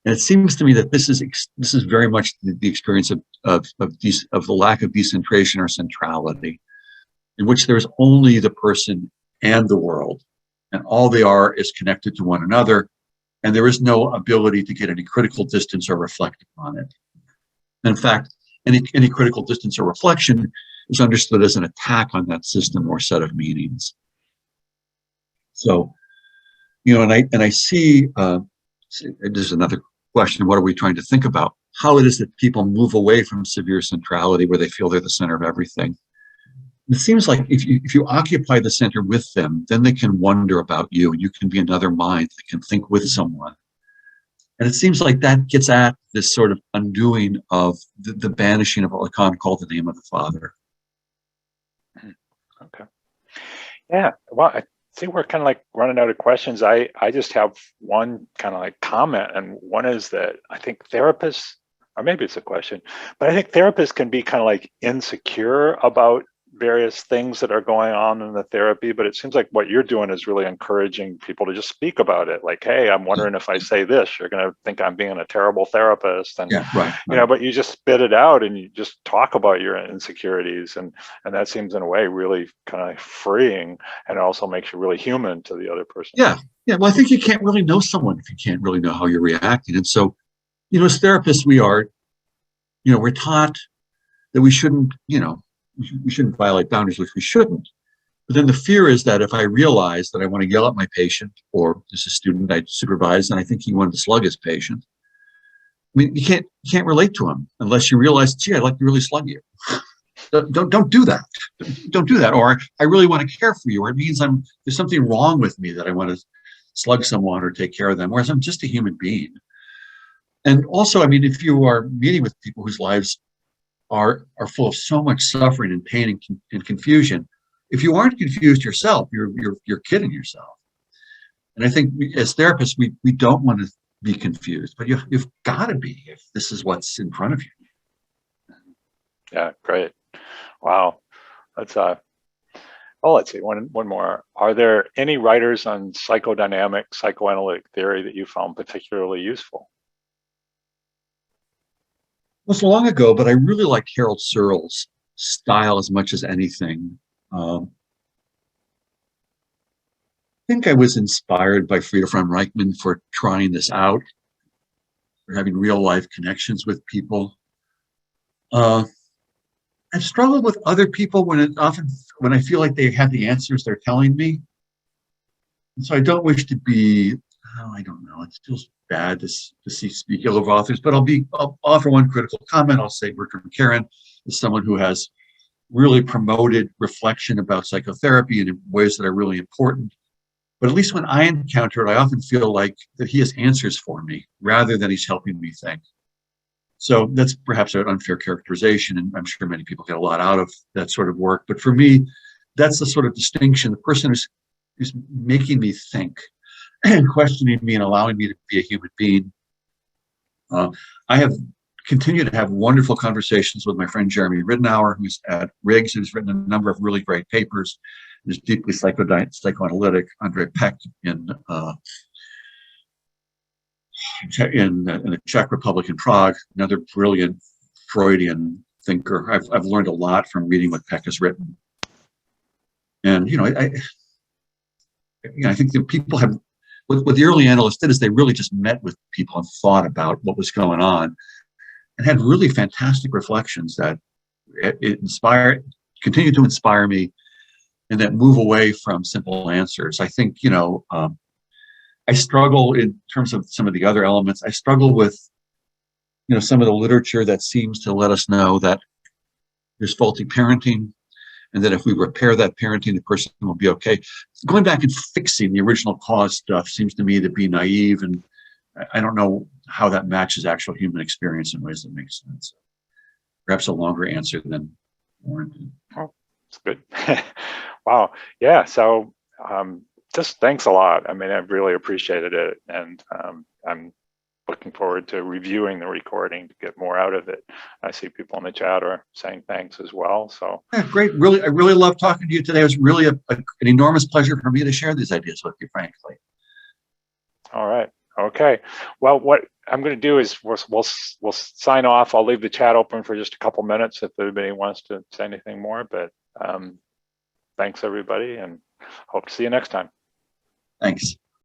And it seems to me that this is very much the experience of the lack of decentration or centrality, in which there's only the person and the world, and all they are is connected to one another, and there is no ability to get any critical distance or reflect upon it. In fact, any critical distance or reflection is understood as an attack on that system or set of meanings. So, and I see, there's another question, what are we trying to think about? How it is that people move away from severe centrality where they feel they're the center of everything. It seems like if you occupy the center with them, then they can wonder about you, and you can be another mind that can think with someone. And it seems like that gets at this sort of undoing of the banishing of what Lacan called the name of the father. Okay. Yeah, well, I think we're kind of like running out of questions. I just have one kind of like comment, and one is that I think therapists, or maybe it's a question, but I think therapists can be kind of like insecure about various things that are going on in the therapy, but it seems like what you're doing is really encouraging people to just speak about it. Like, hey, I'm wondering if I say this, you're going to think I'm being a terrible therapist. And, right. But you just spit it out and you just talk about your insecurities. And that seems in a way really kind of freeing, and it also makes you really human to the other person. Yeah. Well, I think you can't really know someone if you can't really know how you're reacting. And so, as therapists, we're taught that we shouldn't, we shouldn't violate boundaries, which we shouldn't. But then the fear is that if I realize that I want to yell at my patient, or there's a student I supervise and I think he wanted to slug his patient, you can't relate to him unless you realize, gee, I'd like to really slug you. Don't do that. Don't do that. Or I really want to care for you, or it means there's something wrong with me that I want to slug someone or take care of them, whereas I'm just a human being. And also, if you are meeting with people whose lives are full of so much suffering and pain and confusion, if you aren't confused yourself, you're kidding yourself. And I think as therapists, we don't want to be confused, but you've got to be if this is what's in front of you. Yeah, great. Wow. Let's oh, let's see, one more. Are there any writers on psychodynamic, psychoanalytic theory that you found particularly useful? It was long ago, but I really liked Harold Searle's style as much as anything. I think I was inspired by Frieda von Reichmann for trying this out, for having real life connections with people. I've struggled with other people when I feel like they have the answers they're telling me. And so I don't wish to be, oh, I don't know, it feels bad to speak ill of authors, but I'll offer one critical comment. I'll say Bertram Karen is someone who has really promoted reflection about psychotherapy in ways that are really important. But at least when I encounter it, I often feel like that he has answers for me rather than he's helping me think. So that's perhaps an unfair characterization, and I'm sure many people get a lot out of that sort of work. But for me, that's the sort of distinction. The person who's making me think and questioning me and allowing me to be a human being. I have continued to have wonderful conversations with my friend Jeremy Ridenour, who's at Riggs, who's written a number of really great papers, and is deeply psychoanalytic. Andre Peck in the Czech Republic in Prague, another brilliant Freudian thinker. I've learned a lot from reading what Peck has written. And, I think that people have, what the early analysts did is they really just met with people and thought about what was going on and had really fantastic reflections that continue to inspire me and that move away from simple answers. I think, I struggle in terms of some of the other elements. I struggle with, some of the literature that seems to let us know that there's faulty parenting and that if we repair that parenting, the person will be okay. Going back and fixing the original cause stuff seems to me to be naive, and I don't know how that matches actual human experience in ways that make sense. Perhaps a longer answer than warranted. Oh, that's good. Wow. Yeah. So just thanks a lot. I mean, I've really appreciated it. And I'm looking forward to reviewing the recording to get more out of it. I see people in the chat are saying thanks as well. So yeah, great. Really, I really love talking to you today. It was really an enormous pleasure for me to share these ideas with you, frankly. All right. Okay. Well, what I'm going to do is we'll sign off. I'll leave the chat open for just a couple minutes if anybody wants to say anything more. But thanks, everybody, and hope to see you next time. Thanks.